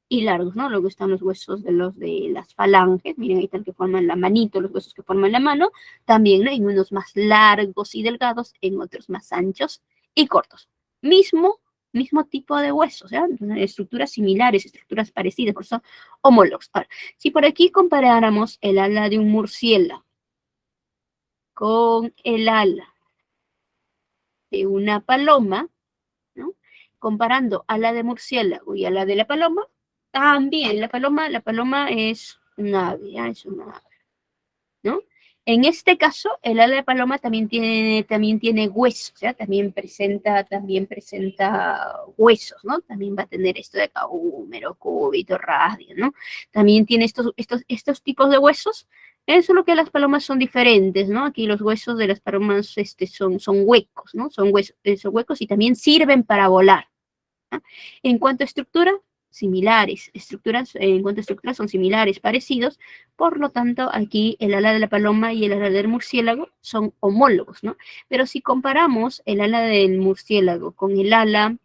y largos, ¿no? Luego están los huesos de las falanges, miren, ahí están que forman la manito, los huesos que forman la mano, también, ¿no? En unos más largos y delgados, en otros más anchos y cortos. Mismo tipo de huesos, ¿ya? Estructuras similares, estructuras parecidas, por eso homólogos. Ahora, si por aquí comparáramos el ala de un murciélago con el ala de una paloma, ¿no? Comparando a la de murciélago y a la de la paloma, también la paloma es un ave, ¿ya? Es una ave, ¿no? En este caso, el ala de paloma también tiene huesos, ¿ya? También presenta huesos, ¿no? También va a tener esto de acá, húmero, cúbito, radio, ¿no? También tiene estos tipos de huesos. Eso es lo que las palomas son diferentes, ¿no? Aquí los huesos de las palomas son huecos, ¿no? Son huecos y también sirven para volar. ¿Ah? En cuanto a estructura, similares. En cuanto a estructura, son similares, parecidos. Por lo tanto, aquí el ala de la paloma y el ala del murciélago son homólogos, ¿no? Pero si comparamos el ala del murciélago con el ala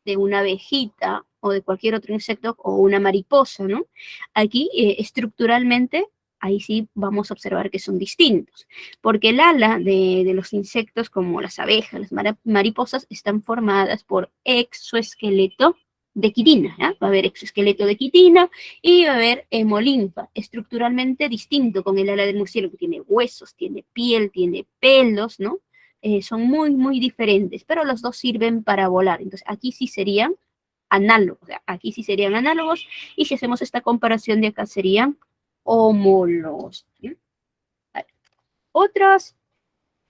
de una abejita o de cualquier otro insecto o una mariposa, ¿no? Aquí, estructuralmente, ahí sí vamos a observar que son distintos, porque el ala de los insectos como las abejas, las mariposas, están formadas por exoesqueleto de quitina, ¿ya? Va a haber exoesqueleto de quitina y va a haber hemolinfa, estructuralmente distinto con el ala del murciélago, que tiene huesos, tiene piel, tiene pelos, ¿no? Son muy, muy diferentes, pero los dos sirven para volar. Entonces, aquí sí serían análogos, aquí sí serían análogos, y si hacemos esta comparación de acá serían homólogos. ¿Sí? Otras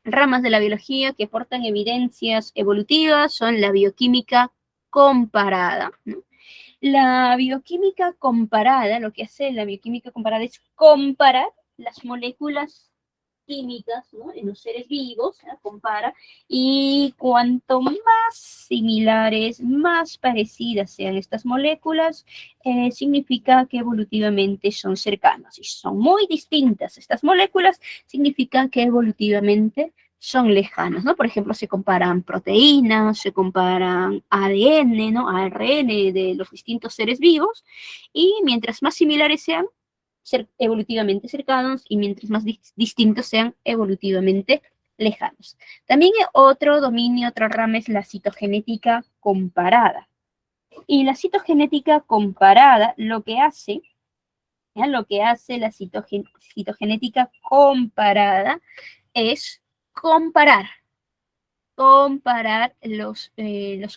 ramas de la biología que aportan evidencias evolutivas son la bioquímica comparada, ¿no? La bioquímica comparada, lo que hace la bioquímica comparada es comparar las moléculas químicas, ¿no? En los seres vivos, ¿no? Compara, y cuanto más similares, más parecidas sean estas moléculas, significa que evolutivamente son cercanas. Si son muy distintas estas moléculas, significa que evolutivamente son lejanas, ¿no? Por ejemplo, se comparan proteínas, se comparan ADN, ¿no? ARN de los distintos seres vivos, y mientras más similares sean, ser evolutivamente cercanos, y mientras más distintos sean, evolutivamente lejanos. También otro dominio, otra rama es la citogenética comparada. Y la citogenética comparada lo que hace la citogenética comparada es comparar los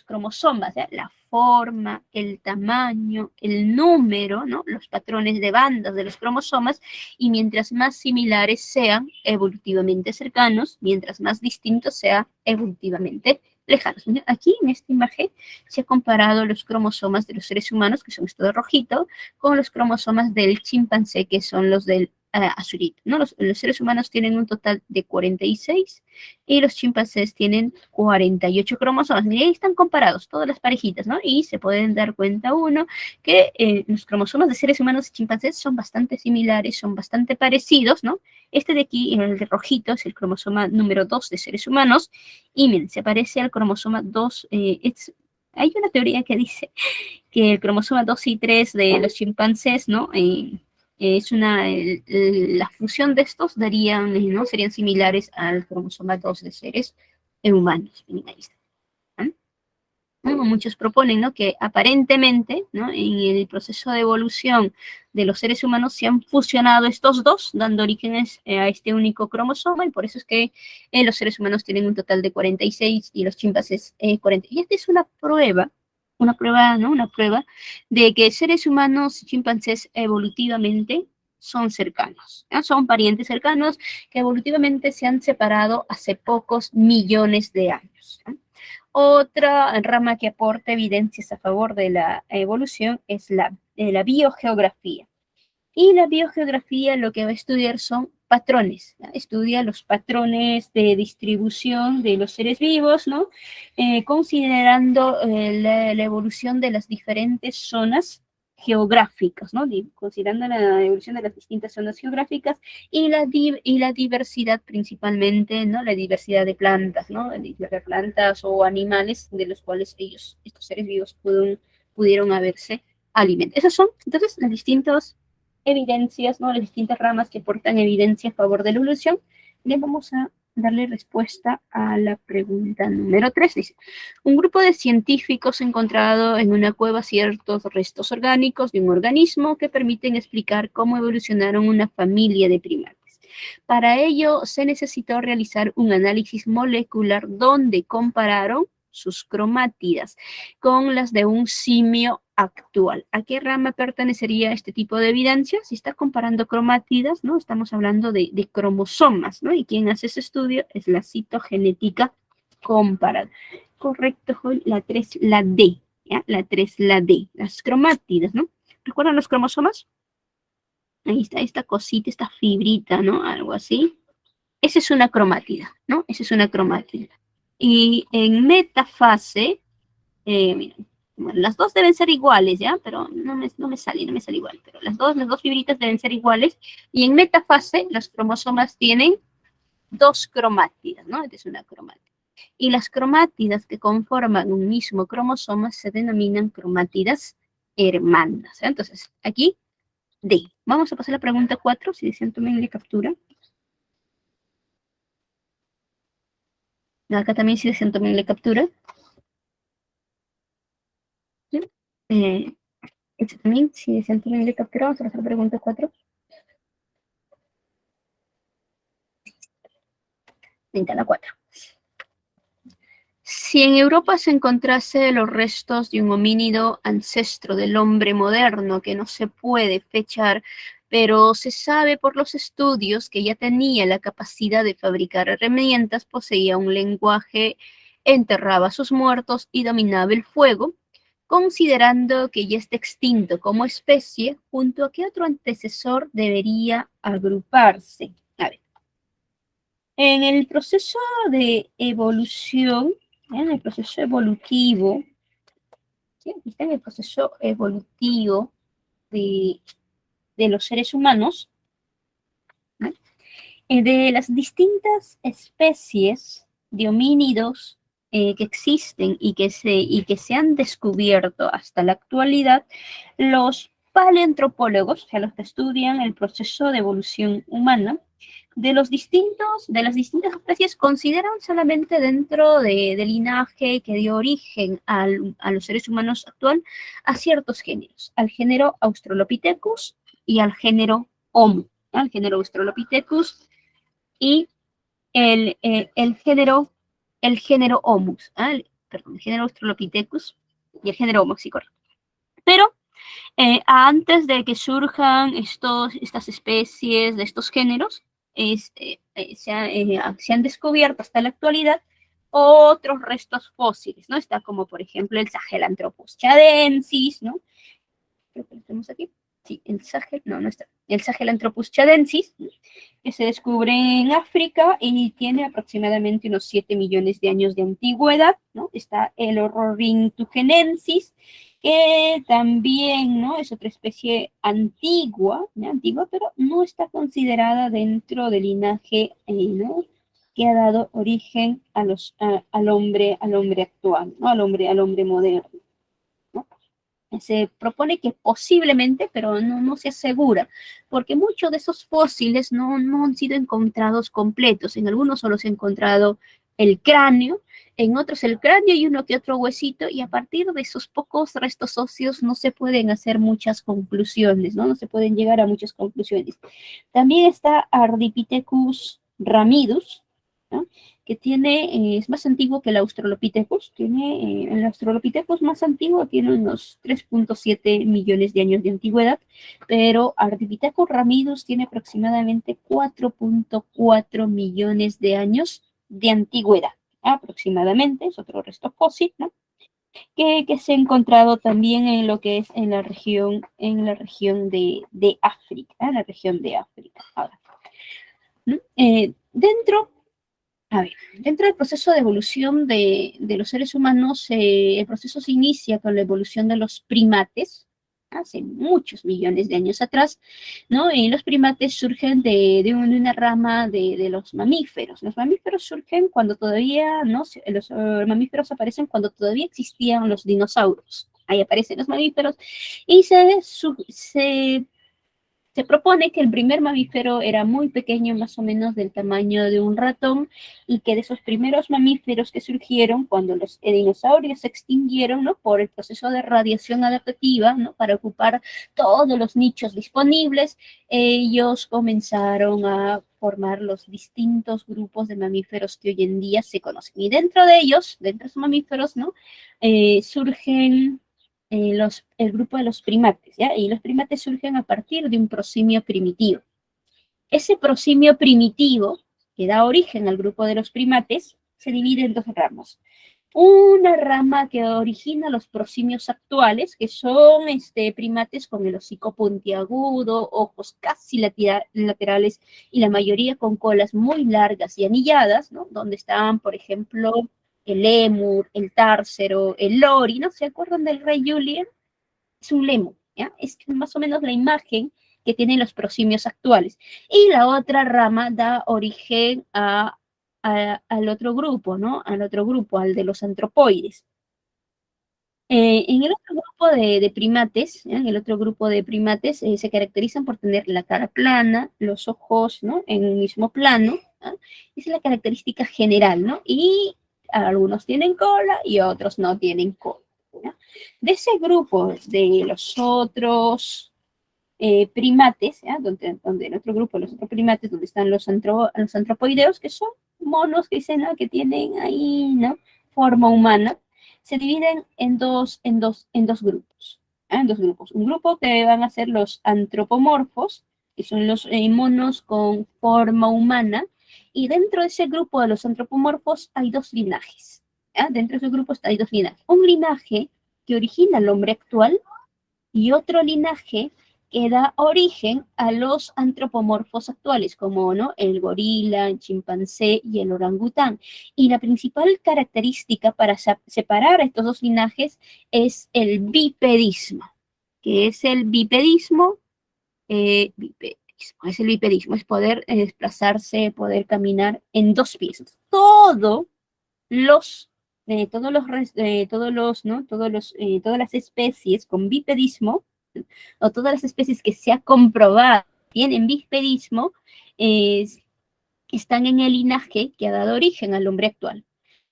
cromosomas, ¿ya? La forma, el tamaño, el número, ¿no? Los patrones de bandas de los cromosomas, y mientras más similares sean, evolutivamente cercanos, mientras más distintos sean, evolutivamente lejanos. Aquí en esta imagen se ha comparado los cromosomas de los seres humanos, que son estos de rojito, con los cromosomas del chimpancé, que son los del azulito, ¿no? Los seres humanos tienen un total de 46 y los chimpancés tienen 48 cromosomas. Y ahí están comparados todas las parejitas, ¿no? Y se pueden dar cuenta uno que los cromosomas de seres humanos y chimpancés son bastante similares, son bastante parecidos, ¿no? Este de aquí, el de rojito, es el cromosoma número 2 de seres humanos, y miren, se parece al cromosoma 2, hay una teoría que dice que el cromosoma 2 y 3 de los chimpancés, ¿no? La fusión de estos ¿no? Serían similares al cromosoma 2 de seres humanos. Ahí está. ¿No? Muchos proponen, ¿no? Que aparentemente, ¿no? En el proceso de evolución de los seres humanos se han fusionado estos dos, dando orígenes a este único cromosoma, y por eso es que los seres humanos tienen un total de 46 y los chimpancés 40. Y esta es una prueba, ¿no? Una prueba de que seres humanos y chimpancés evolutivamente son cercanos, ¿no? Son parientes cercanos que evolutivamente se han separado hace pocos millones de años, ¿no? Otra rama que aporta evidencias a favor de la evolución es la biogeografía. Y la biogeografía lo que va a estudiar son patrones, ¿no? Estudia los patrones de distribución de los seres vivos, ¿no? Considerando la evolución de las diferentes zonas geográficas, ¿no? Considerando la evolución de las distintas zonas geográficas y la diversidad principalmente, ¿no? La diversidad de plantas, ¿no? La diversidad de plantas o animales de los cuales estos seres vivos pudieron haberse alimentado. Esas son, entonces, las distintas evidencias, ¿no? Las distintas ramas que aportan evidencia a favor de la evolución. Le vamos a darle respuesta a la pregunta número 3. Dice, un grupo de científicos ha encontrado en una cueva ciertos restos orgánicos de un organismo que permiten explicar cómo evolucionaron una familia de primates. Para ello se necesitó realizar un análisis molecular donde compararon sus cromátidas, con las de un simio actual. ¿A qué rama pertenecería este tipo de evidencia? Si está comparando cromátidas, ¿no? Estamos hablando de cromosomas, ¿no? Y quien hace ese estudio es la citogenética comparada. Correcto, Joel, la 3, la D, ¿ya? La 3, la D, las cromátidas, ¿no? ¿Recuerdan los cromosomas? Ahí está esta cosita, esta fibrita, ¿no? Algo así. Esa es una cromátida, ¿no? Esa es una cromátida. Y en metafase, miren, bueno, las dos deben ser iguales, ¿ya? Pero no me sale igual. Pero las dos fibritas deben ser iguales. Y en metafase, los cromosomas tienen dos cromátidas, ¿no? Esta es una cromátida. Y las cromátidas que conforman un mismo cromosoma se denominan cromátidas hermanas, ¿eh? Entonces, aquí, D. Vamos a pasar a la pregunta 4, si desean tomen la captura. Acá también si desean tomen la captura. ¿Sí? Este también, si desean tomen la captura, vamos a pasar a la pregunta 4. Venga, la 4. Si en Europa se encontrase los restos de un homínido ancestro del hombre moderno que no se puede fechar, pero se sabe por los estudios que ya tenía la capacidad de fabricar herramientas, poseía un lenguaje, enterraba a sus muertos y dominaba el fuego, considerando que ya está extinto como especie, ¿junto a qué otro antecesor debería agruparse? A ver, en el proceso de evolución, en el proceso evolutivo, ¿sí? Aquí está en el proceso evolutivo de, de los seres humanos, ¿no? De las distintas especies de homínidos que existen y que se han descubierto hasta la actualidad, los paleoantropólogos, o sea, los que estudian el proceso de evolución humana, de las distintas especies consideran solamente dentro del linaje que dio origen a los seres humanos actual a ciertos géneros, al género Australopithecus y al género Homo, ¿no? Al género Australopithecus y el género Homus, perdón, el género Australopithecus y el género Homo, sí, correcto. Pero antes de que surjan estas especies de estos géneros, se han descubierto hasta la actualidad otros restos fósiles, ¿no? Está como, por ejemplo, el Sahelanthropus chadensis, ¿no? Creo que lo tenemos aquí. Sí, no está. El Sahelanthropus chadensis, ¿no? Que se descubre en África y tiene aproximadamente unos 7 millones de años de antigüedad, ¿no? Está el Ororhyntugenensis, que también, ¿no? Es otra especie antigua, ¿no? Antigua, pero no está considerada dentro del linaje, ¿no? Que ha dado origen al hombre actual, ¿no? Al hombre moderno, ¿no? Se propone que posiblemente, pero no se asegura, porque muchos de esos fósiles no han sido encontrados completos. En algunos solo se ha encontrado el cráneo, en otros el cráneo y uno que otro huesito, y a partir de esos pocos restos óseos no se pueden hacer muchas conclusiones, ¿no? No se pueden llegar a muchas conclusiones. También está Ardipithecus ramidus, ¿no? Que es más antiguo que el Australopithecus. El Australopithecus más antiguo tiene unos 3.7 millones de años de antigüedad, pero Ardipithecus ramidus tiene aproximadamente 4.4 millones de años de antigüedad, aproximadamente, es otro resto fósil, ¿no? Que se ha encontrado también en lo que es en la región de África, en la región de África. Ahora, ¿no? Dentro del proceso de evolución de los seres humanos, el proceso se inicia con la evolución de los primates, hace muchos millones de años atrás, ¿no? Y los primates surgen de una rama de los mamíferos. Los mamíferos surgen cuando todavía, ¿no? Los mamíferos aparecen cuando todavía existían los dinosaurios. Ahí aparecen los mamíferos y se Se propone que el primer mamífero era muy pequeño, más o menos del tamaño de un ratón, y que de esos primeros mamíferos que surgieron cuando los dinosaurios se extinguieron, ¿no? Por el proceso de radiación adaptativa, ¿no? Para ocupar todos los nichos disponibles, ellos comenzaron a formar los distintos grupos de mamíferos que hoy en día se conocen. Y dentro de ellos, dentro de esos mamíferos, ¿no? Surgen el grupo de los primates, ¿ya? Y los primates surgen a partir de un prosimio primitivo. Ese prosimio primitivo, que da origen al grupo de los primates, se divide en dos ramas. Una rama que origina los prosimios actuales, que son primates con el hocico puntiagudo, ojos casi laterales y la mayoría con colas muy largas y anilladas, ¿no? Donde estaban, por ejemplo, el lémur, el társero, el lori, ¿no? ¿Se acuerdan del rey Julien? Es un lémur, ¿ya? Es más o menos la imagen que tienen los prosimios actuales. Y la otra rama da origen al otro grupo, ¿no? Al otro grupo, al de los antropoides. En el otro grupo de primates, ¿ya? En el otro grupo de primates se caracterizan por tener la cara plana, los ojos, ¿no? En un mismo plano. ¿Ya? Esa es la característica general, ¿no? Y algunos tienen cola y otros no tienen cola. ¿Ya? De ese grupo de los otros primates, ¿ya? Donde en otro grupo, los otros primates, donde están los antropoideos, que son monos que dicen, ¿no? Que tienen ahí, ¿no? Forma humana, se dividen en dos grupos, ¿ya? En dos grupos. Un grupo que van a ser los antropomorfos, que son los monos con forma humana, y dentro de ese grupo de los antropomorfos hay dos linajes. ¿Ya? Dentro de ese grupo hay dos linajes. Un linaje que origina al hombre actual y otro linaje que da origen a los antropomorfos actuales, como ¿no? El gorila, el chimpancé y el orangután. Y la principal característica para separar estos dos linajes es el bipedismo, que es el es el bipedismo, es poder desplazarse, poder caminar en dos pies. Los, todos los, ¿no? Todas las especies con bipedismo, o todas las especies que se ha comprobado tienen bipedismo, es, están en el linaje que ha dado origen al hombre actual.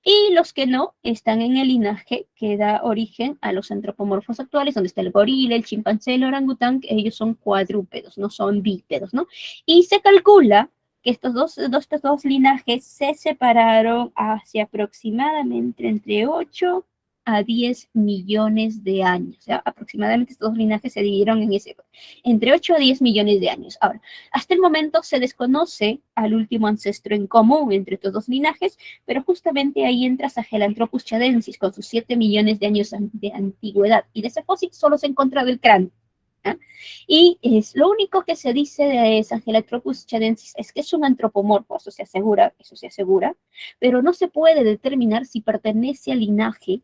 Y los que no están en el linaje que da origen a los antropomorfos actuales, donde está el gorila, el chimpancé, el orangután, que ellos son cuadrúpedos, no son bípedos, ¿no? Y se calcula que estos dos linajes se separaron hace aproximadamente entre 8 a 10 millones de años. O sea, aproximadamente estos dos linajes se dividieron entre 8 a 10 millones de años. Ahora, hasta el momento se desconoce al último ancestro en común entre estos dos linajes, pero justamente ahí entra Sahelanthropus chadensis con sus 7 millones de años de antigüedad. Y de ese fósil solo se ha encontrado el cráneo. ¿Ah? Y es lo único que se dice de Sahelanthropus chadensis es que es un antropomorfo, eso se asegura, pero no se puede determinar si pertenece al linaje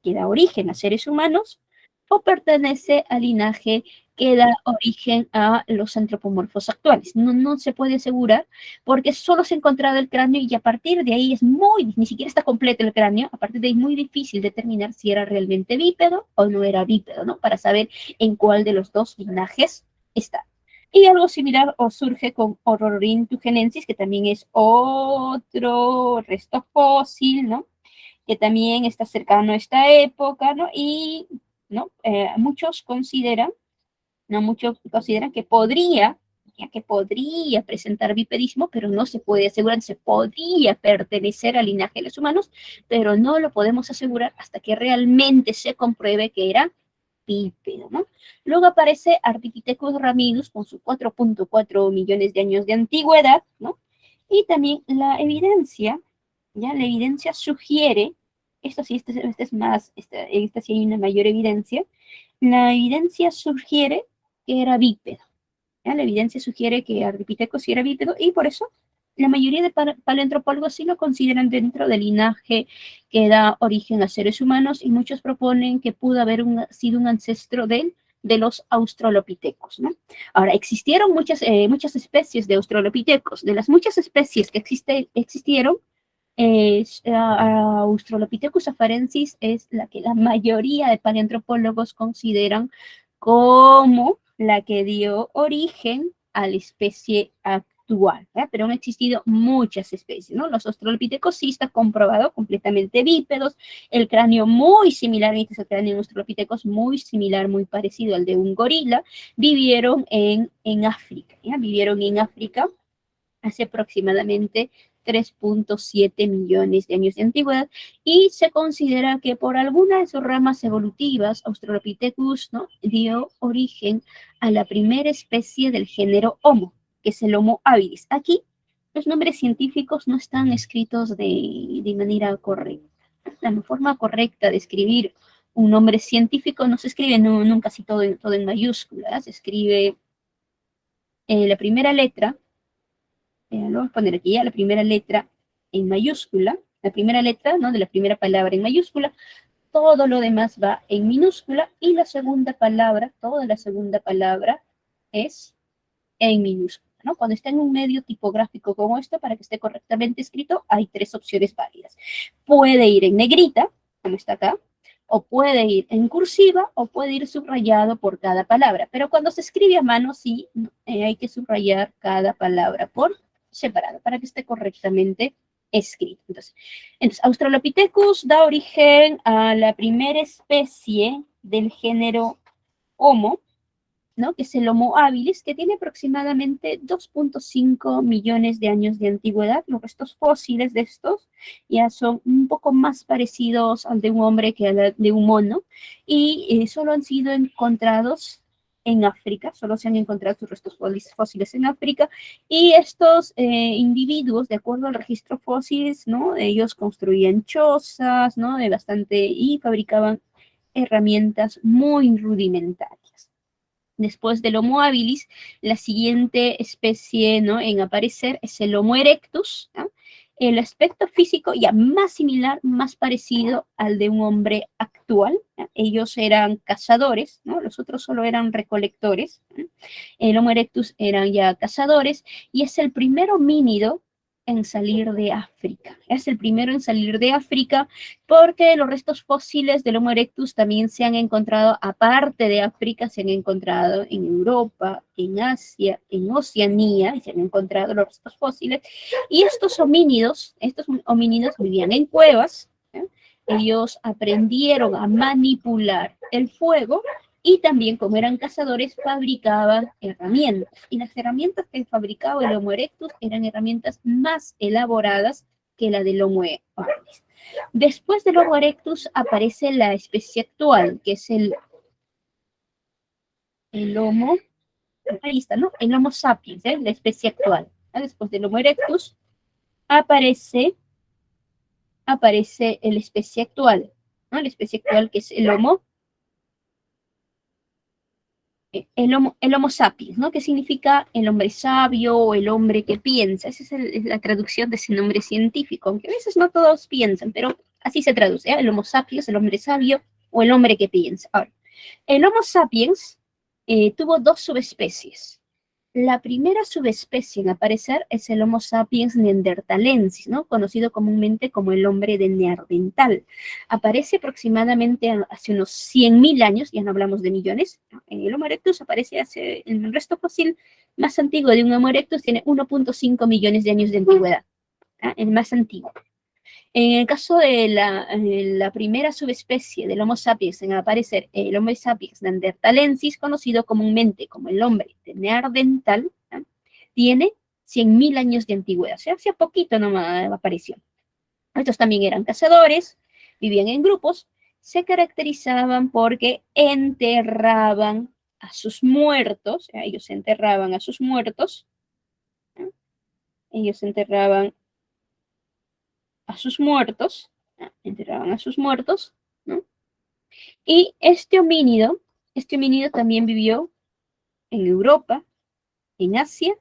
que da origen a seres humanos o pertenece al linaje que da origen a los antropomorfos actuales. No se puede asegurar porque solo se ha encontrado el cráneo y a partir de ahí ni siquiera está completo el cráneo, a partir de ahí es muy difícil determinar si era realmente bípedo o no era bípedo, ¿no? Para saber en cuál de los dos linajes está. Y algo similar surge con Ororhyntugenensis, que también es otro resto fósil, ¿no? Que también está cercano a esta época, ¿no? Y ¿no? Muchos consideran, ¿no? Muchos consideran que podría presentar bipedismo, pero no se puede asegurar, se podría pertenecer al linaje de los humanos, pero no lo podemos asegurar hasta que realmente se compruebe que era bípedo, ¿no? Luego aparece Ardipithecus ramidus con sus 4.4 millones de años de antigüedad, ¿no? Y también la evidencia sugiere, esto sí, este es más, esta sí hay una mayor evidencia, la evidencia sugiere que era bípedo. ¿Ya? La evidencia sugiere que Ardipithecus sí era bípedo y por eso la mayoría de paleoantropólogos sí lo consideran dentro del linaje que da origen a seres humanos y muchos proponen que pudo haber sido un ancestro de los australopithecus, ¿no? Ahora, existieron muchas especies de australopithecus. De las muchas especies que existieron, Australopithecus afarensis es la que la mayoría de paleoantropólogos consideran como la que dio origen a la especie actual, ¿eh? Pero han existido muchas especies, ¿no? Los australopithecus sí está comprobado completamente bípedos, el cráneo muy similar, este es el cráneo de australopithecus muy similar, muy parecido al de un gorila, vivieron en África, ¿ya? Vivieron en África hace aproximadamente 3.7 millones de años de antigüedad y se considera que por alguna de sus ramas evolutivas, Australopithecus, ¿no?, dio origen a la primera especie del género Homo, que es el Homo habilis. Aquí los nombres científicos no están escritos de manera correcta. La forma correcta de escribir un nombre científico no se escribe nunca así todo en mayúsculas, se escribe la primera letra, lo voy a poner aquí ya, la primera letra en mayúscula, la primera letra, ¿no?, de la primera palabra en mayúscula, todo lo demás va en minúscula y la segunda palabra, toda la segunda palabra es en minúscula, ¿no? Cuando está en un medio tipográfico como esto, para que esté correctamente escrito, hay tres opciones válidas. Puede ir en negrita, como está acá, o puede ir en cursiva, o puede ir subrayado por cada palabra. Pero cuando se escribe a mano, sí, hay que subrayar cada palabra por separado, para que esté correctamente escrito. Entonces, Australopithecus da origen a la primera especie del género Homo, ¿no?, que es el Homo habilis, que tiene aproximadamente 2.5 millones de años de antigüedad. Los restos fósiles de estos ya son un poco más parecidos al de un hombre que al de un mono, y solo han sido encontrados en África, solo se han encontrado sus restos fósiles en África, y estos individuos, de acuerdo al registro fósiles, ¿no?, ellos construían chozas, ¿no?, y fabricaban herramientas muy rudimentarias. Después del Homo habilis, la siguiente especie, ¿no?, en aparecer es el Homo erectus, ¿no? El aspecto físico ya más similar, más parecido al de un hombre actual, ¿no? Ellos eran cazadores, ¿no?, los otros solo eran recolectores, ¿no? El Homo erectus eran ya cazadores y es el primer homínido en salir de África. Es el primero en salir de África porque los restos fósiles del Homo erectus también se han encontrado, aparte de África, se han encontrado en Europa, en Asia, en Oceanía, y se han encontrado los restos fósiles. Y estos homínidos vivían en cuevas, ¿eh? Ellos aprendieron a manipular el fuego y también, como eran cazadores, fabricaban herramientas. Y las herramientas que fabricaba el Homo erectus eran herramientas más elaboradas que la del Homo habilis. Después del Homo erectus aparece la especie actual, que es el Homo, ahí está, ¿no?, el Homo sapiens, la especie actual. Después del Homo erectus aparece la especie actual, ¿no?, la especie actual, que es el Homo sapiens, ¿no?, que significa el hombre sabio o el hombre que piensa. Esa es la traducción de ese nombre científico, aunque a veces no todos piensan, pero así se traduce, ¿eh? El Homo sapiens, el hombre sabio o el hombre que piensa. Ahora, el Homo sapiens tuvo dos subespecies. La primera subespecie en aparecer es el Homo sapiens neanderthalensis, ¿no?, conocido comúnmente como el hombre de Neandertal. Aparece aproximadamente hace unos 100.000 años, ya no hablamos de millones. El Homo erectus aparece en el resto fósil más antiguo de un Homo erectus tiene 1.5 millones de años de antigüedad, ¿eh?, el más antiguo. En el caso de la primera subespecie del Homo sapiens en aparecer, el Homo sapiens neanderthalensis, conocido comúnmente como el hombre de Neandertal, ¿eh?, tiene 100.000 años de antigüedad, o sea, hace poquito nomás apareció. Estos también eran cazadores, vivían en grupos, se caracterizaban porque enterraban a sus muertos, ellos enterraban a sus muertos, ¿eh?, ellos enterraban a sus muertos, enterraban a sus muertos, ¿no? Y este homínido también vivió en Europa, en Asia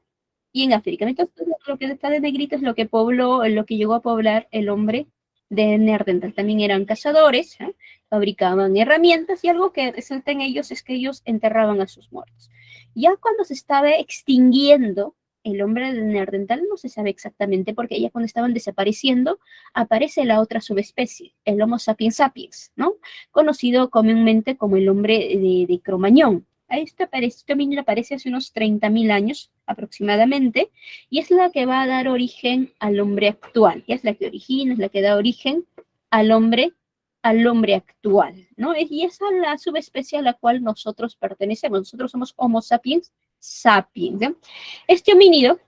y en África. Entonces, lo que está de negrito es lo que llegó a poblar el hombre de Neandertal. También eran cazadores, ¿eh?, fabricaban herramientas, y algo que resalta en ellos es que ellos enterraban a sus muertos. Ya cuando se estaba extinguiendo el hombre de Neandertal, no se sabe exactamente, porque ya cuando estaban desapareciendo, aparece la otra subespecie, el Homo sapiens sapiens, ¿no?, conocido comúnmente como el hombre de Cromañón. Este homínido aparece hace unos 30.000 años aproximadamente, y es la que va a dar origen al hombre actual, y es la que origina, es la que da origen al hombre actual, ¿no? Y esa es la subespecie a la cual nosotros pertenecemos. Nosotros somos Homo sapiens sapiens, ¿no? Este homínido,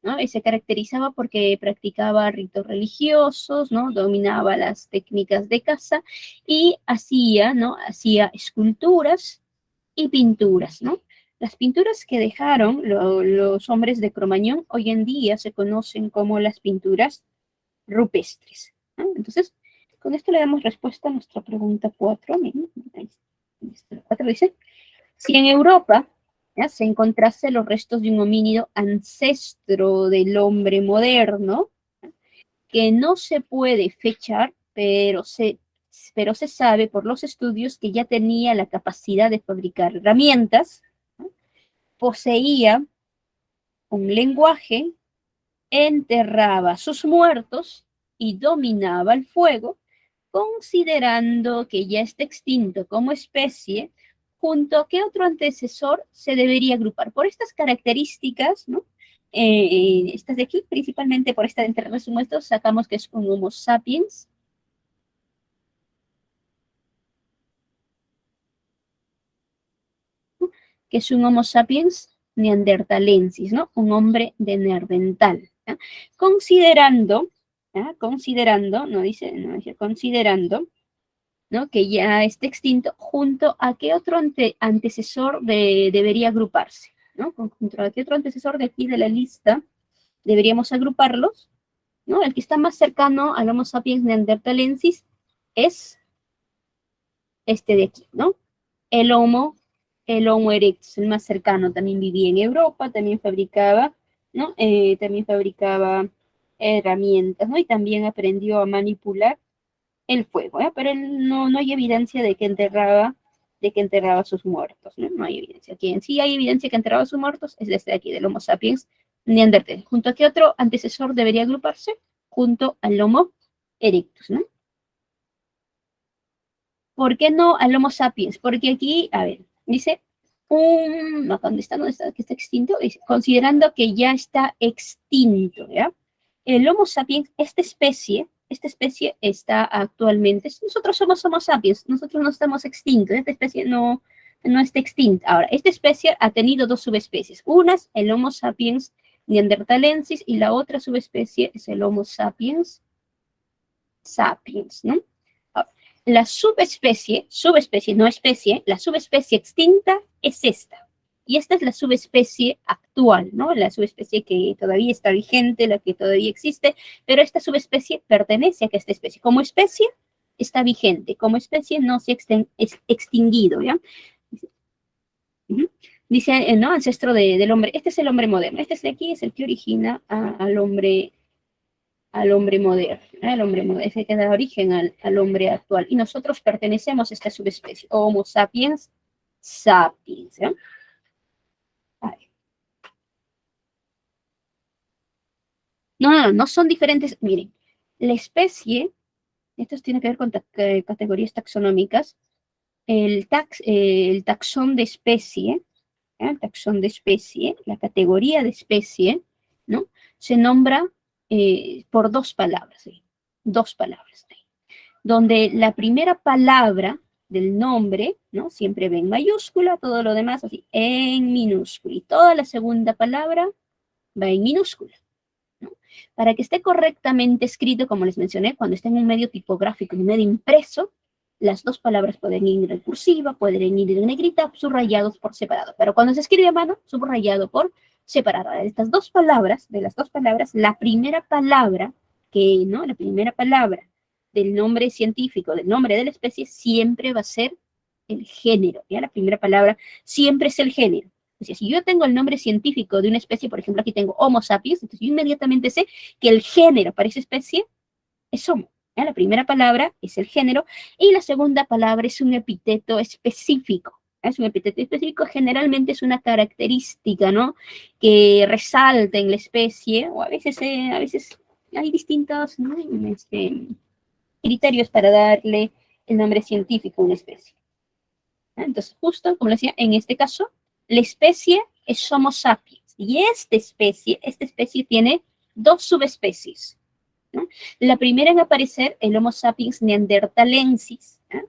¿no? Se caracterizaba porque practicaba ritos religiosos, ¿no? Dominaba las técnicas de caza y hacía, ¿no? Hacía esculturas y pinturas, ¿no? Las pinturas que dejaron los hombres de Cromañón hoy en día se conocen como las pinturas rupestres, ¿no? Entonces, con esto le damos respuesta a nuestra pregunta 4. Miren, ahí está, 4 dice, si en Europa, ¿ya?, se encontrase los restos de un homínido ancestro del hombre moderno, ¿ya?, que no se puede fechar, pero se sabe por los estudios que ya tenía la capacidad de fabricar herramientas, ¿no? Poseía un lenguaje, enterraba a sus muertos y dominaba el fuego, considerando que ya está extinto como especie, junto a qué otro antecesor se debería agrupar. Por estas características, ¿no? Estas de aquí, principalmente por esta de enterrar sus muertos, sacamos que es un Homo sapiens. Que es un Homo sapiens neandertalensis, ¿no? Un hombre de Neandertal. ¿Ya? Considerando, ¿ya?, considerando, considerando, ¿no?, que ya está extinto, junto a qué otro antecesor debería agruparse, ¿no? Junto a qué otro antecesor de aquí de la lista deberíamos agruparlos, ¿no? El que está más cercano al Homo sapiens neandertalensis es este de aquí, ¿no? El Homo erectus, el más cercano, también vivía en Europa, también fabricaba, ¿no? También fabricaba herramientas, ¿no? Y también aprendió a manipular el fuego, ¿eh? Pero él no hay evidencia de que enterraba a sus muertos, ¿no? No hay evidencia. Quien sí hay evidencia que enterraba a sus muertos es este de aquí, del Homo sapiens neandertal. ¿Junto a qué otro antecesor debería agruparse? Junto al Homo erectus, ¿no? ¿Por qué no al Homo sapiens? Porque aquí, a ver, dice, no, ¿dónde está? ¿Dónde está? Que está extinto. Dice, considerando que ya está extinto, ¿ya? El Homo sapiens, esta especie está actualmente, nosotros somos Homo sapiens, nosotros no estamos extintos, esta especie no está extinta. Ahora, esta especie ha tenido dos subespecies. Una es el Homo sapiens neanderthalensis y la otra subespecie es el Homo sapiens sapiens, ¿no? La subespecie, no especie, la subespecie extinta es esta. Y esta es la subespecie actual, ¿no? La subespecie que todavía está vigente, la que todavía existe, pero esta subespecie pertenece a esta especie. Como especie está vigente, como especie no se ha extinguido, ¿ya? Dice, ¿no? Ancestro del hombre. Este es el hombre moderno. Este de aquí es el que origina al hombre moderno, el hombre moderno, es el que da origen al hombre actual. Y nosotros pertenecemos a esta subespecie, Homo sapiens sapiens. ¿Eh? No son diferentes. Miren, la especie, esto tiene que ver con categorías taxonómicas, el taxón de especie, el taxón de especie, la categoría de especie, ¿no? Se nombra por dos palabras, ¿sí? Dos palabras, ¿sí? Donde la primera palabra del nombre, ¿no? Siempre va en mayúscula, todo lo demás así, en minúscula, y toda la segunda palabra va en minúscula, ¿no? Para que esté correctamente escrito, como les mencioné, cuando esté en un medio tipográfico, en un medio impreso, las dos palabras pueden ir en cursiva, pueden ir en negrita, subrayados por separado, pero cuando se escribe a mano, subrayado por separado. De las dos palabras, la primera palabra la primera palabra del nombre científico, del nombre de la especie, siempre va a ser el género, ¿ya? La primera palabra siempre es el género. O sea, si yo tengo el nombre científico de una especie, por ejemplo, aquí tengo Homo sapiens, entonces yo inmediatamente sé que el género para esa especie es Homo. ¿Ya? La primera palabra es el género y la segunda palabra es un epíteto específico. Es un epíteto específico, generalmente es una característica, ¿no?, que resalta en la especie, o a veces hay distintos, ¿no?, criterios para darle el nombre científico a una especie. ¿Ah? Entonces, justo como le decía, en este caso, la especie es Homo sapiens. Y esta especie tiene dos subespecies, ¿no? La primera en aparecer, el Homo sapiens neanderthalensis, ¿no?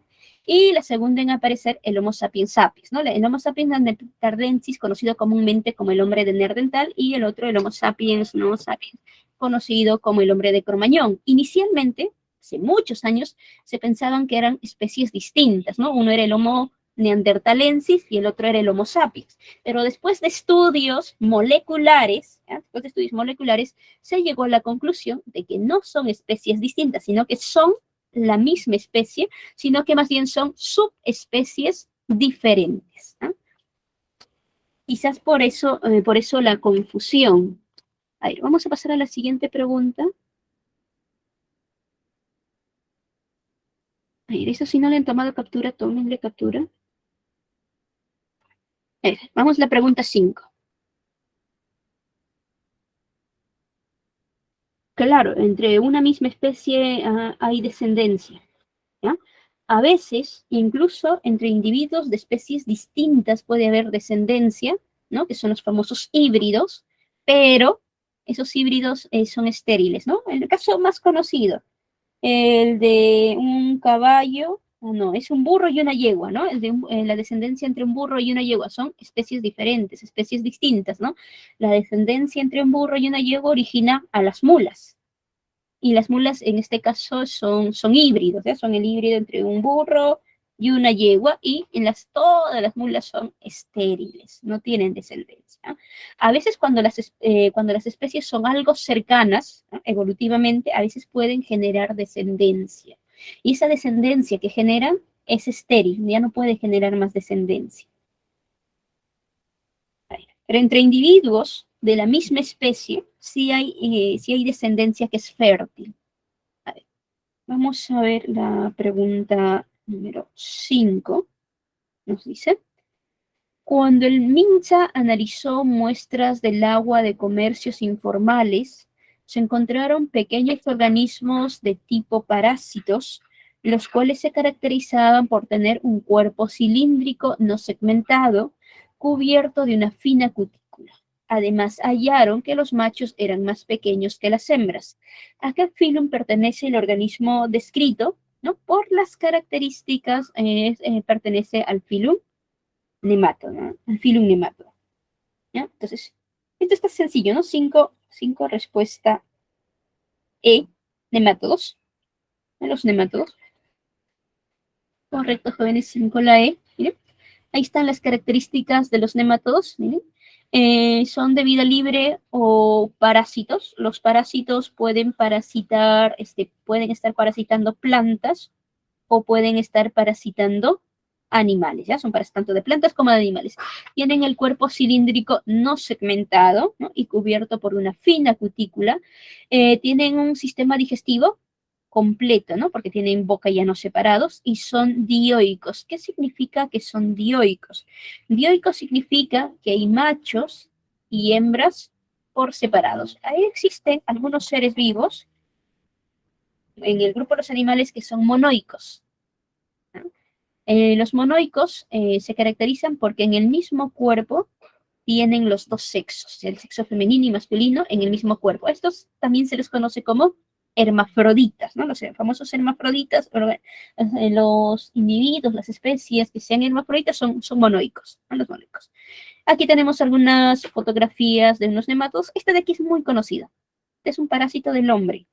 Y la segunda en aparecer, el Homo sapiens sapiens, ¿no? El Homo sapiens neanderthalensis, conocido comúnmente como el hombre de Neandertal, y el otro, el Homo sapiens no sapiens, conocido como el hombre de Cromañón. Inicialmente, hace muchos años, se pensaban que eran especies distintas, ¿no? Uno era el Homo neanderthalensis y el otro era el Homo sapiens. Pero después de estudios moleculares, ¿ya? Después de estudios moleculares, se llegó a la conclusión de que no son especies distintas, sino que son la misma especie, sino que más bien son subespecies diferentes, ¿no? Quizás por eso la confusión. A ver, vamos a pasar a la siguiente pregunta. A ver, eso si no le han tomado captura, tómenle captura. A ver, vamos a la pregunta 5. Claro, entre una misma especie hay descendencia, ¿ya? A veces, incluso entre individuos de especies distintas puede haber descendencia, ¿no? Que son los famosos híbridos, pero esos híbridos son estériles, ¿no? En el caso más conocido, el de un caballo, no, es un burro y una yegua, ¿no? La descendencia entre un burro y una yegua son especies diferentes, especies distintas, ¿no? La descendencia entre un burro y una yegua origina a las mulas, y las mulas en este caso son híbridos, ¿ya? Son el híbrido entre un burro y una yegua, y todas las mulas son estériles, no tienen descendencia, ¿no? A veces cuando las especies son algo cercanas, ¿no? Evolutivamente, a veces pueden generar descendencia, y esa descendencia que generan es estéril, ya no puede generar más descendencia. Pero entre individuos de la misma especie sí hay descendencia que es fértil. Vamos a ver la pregunta número 5. Nos dice, cuando el MINSA analizó muestras del agua de comercios informales, se encontraron pequeños organismos de tipo parásitos, los cuales se caracterizaban por tener un cuerpo cilíndrico no segmentado, cubierto de una fina cutícula. Además, hallaron que los machos eran más pequeños que las hembras. ¿A qué filum pertenece el organismo descrito? ¿No? Por las características, pertenece al filum Nemato, ¿no? Al filum Nemato, ¿ya? Entonces, esto está sencillo, ¿no? Cinco respuesta E, nematodos, ¿no? Los nematodos. Correcto, jóvenes, 5 la E. Miren, ahí están las características de los nematodos, miren. Son de vida libre o parásitos. Los parásitos pueden parasitar, pueden estar parasitando plantas o pueden estar parasitando animales, ¿ya? Son parásitos tanto de plantas como de animales. Tienen el cuerpo cilíndrico no segmentado, ¿no? Y cubierto por una fina cutícula. Tienen un sistema digestivo completo, ¿no? Porque tienen boca y ano separados y son dioicos. ¿Qué significa que son dioicos? Dioicos significa que hay machos y hembras por separados. Ahí existen algunos seres vivos en el grupo de los animales que son monoicos, ¿no? Los monoicos se caracterizan porque en el mismo cuerpo tienen los dos sexos, el sexo femenino y masculino en el mismo cuerpo. Estos también se les conoce como hermafroditas, ¿no? Los famosos hermafroditas, los individuos, las especies que sean hermafroditas son monoicos, ¿no? Los monoicos. Aquí tenemos algunas fotografías de unos nematodos. Este de aquí es muy conocido. Este es un parásito del hombre.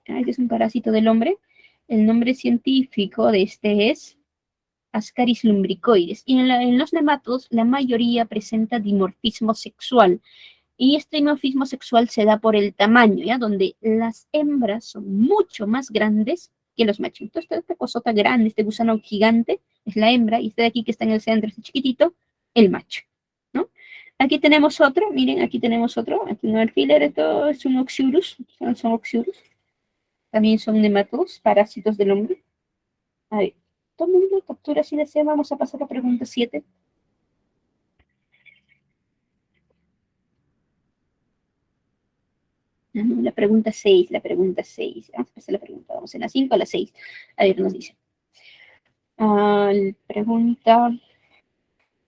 Este es un parásito del hombre. El nombre científico de este es Ascaris lumbricoides. Y en los nematodos, la mayoría presenta dimorfismo sexual. Y este dimorfismo sexual se da por el tamaño, ¿ya? Donde las hembras son mucho más grandes que los machos. Entonces, esta cosota grande, este gusano gigante, es la hembra, y este de aquí que está en el centro, este chiquitito, el macho, ¿no? Aquí tenemos otro, miren, aquí tenemos otro, aquí un alfiler, esto es un oxurus, son oxurus, también son nematodos, parásitos del hombre. A ver, tomen una captura si desean, vamos a pasar a la pregunta 7. La pregunta 6, la pregunta 6. Vamos a pasar la pregunta, vamos en la 5 a la 6. A ver, nos dice. Pregunta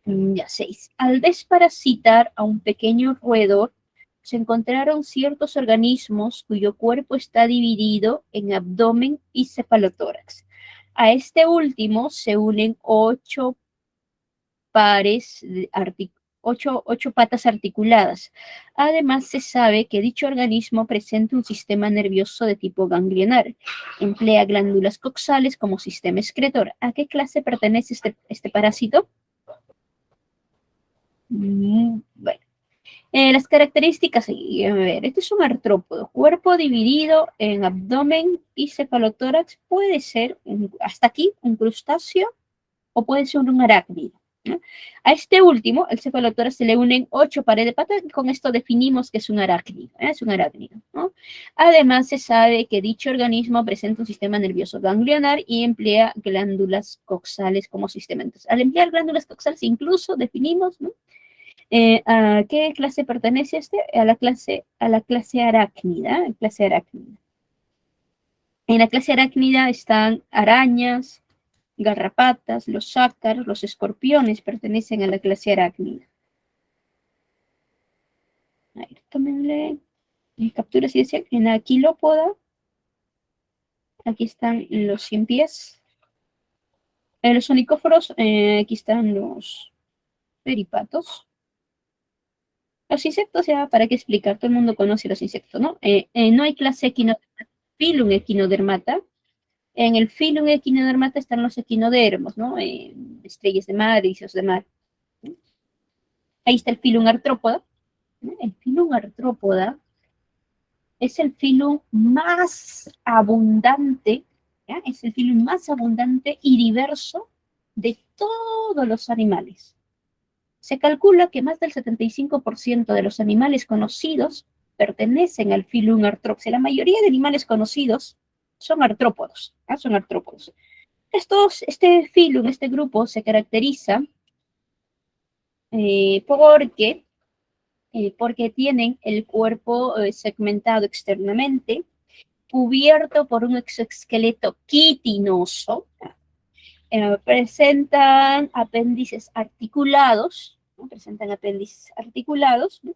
ya 6. Al desparasitar a un pequeño roedor, se encontraron ciertos organismos cuyo cuerpo está dividido en abdomen y cefalotórax. A este último se unen 8 pares de ocho patas articuladas. Además, se sabe que dicho organismo presenta un sistema nervioso de tipo ganglionar. Emplea glándulas coxales como sistema excretor. ¿A qué clase pertenece este parásito? Bueno, las características, a ver, este es un artrópodo, cuerpo dividido en abdomen y cefalotórax, puede ser, hasta aquí, un crustáceo o puede ser un arácnido, ¿no? A este último, el cefalotórax, se le unen 8 pares de patas y con esto definimos que es un arácnido, es un arácnido, ¿no? Además, se sabe que dicho organismo presenta un sistema nervioso ganglionar y emplea glándulas coxales como sistema. Entonces, al emplear glándulas coxales, incluso definimos, ¿no? ¿A qué clase pertenece este? A la clase arácnida, clase arácnida. En la clase arácnida están arañas, garrapatas, los ácaros, los escorpiones pertenecen a la clase arácnida. A ver, tómenle capturas y decía, en la quilópoda, aquí están los 100 pies. En los onicóforos, aquí están los peripatos. Los insectos, ya, ¿para qué explicar? Todo el mundo conoce los insectos, ¿no? No hay clase filum equinodermata. En el filum equinodermata están los equinodermos, ¿no? Estrellas de mar, erizos de mar. Ahí está el filum artrópoda. ¿No? El filum artrópoda es el filum más abundante, ¿ya? Es el filum más abundante y diverso de todos los animales. Se calcula que más del 75% de los animales conocidos pertenecen al filum artrópoda. La mayoría de animales conocidos son artrópodos, ¿ya? Son artrópodos. Este filum, este grupo, se caracteriza porque tienen el cuerpo segmentado externamente, cubierto por un exoesqueleto quitinoso, presentan apéndices articulados, ¿no? Presentan apéndices articulados, ¿no?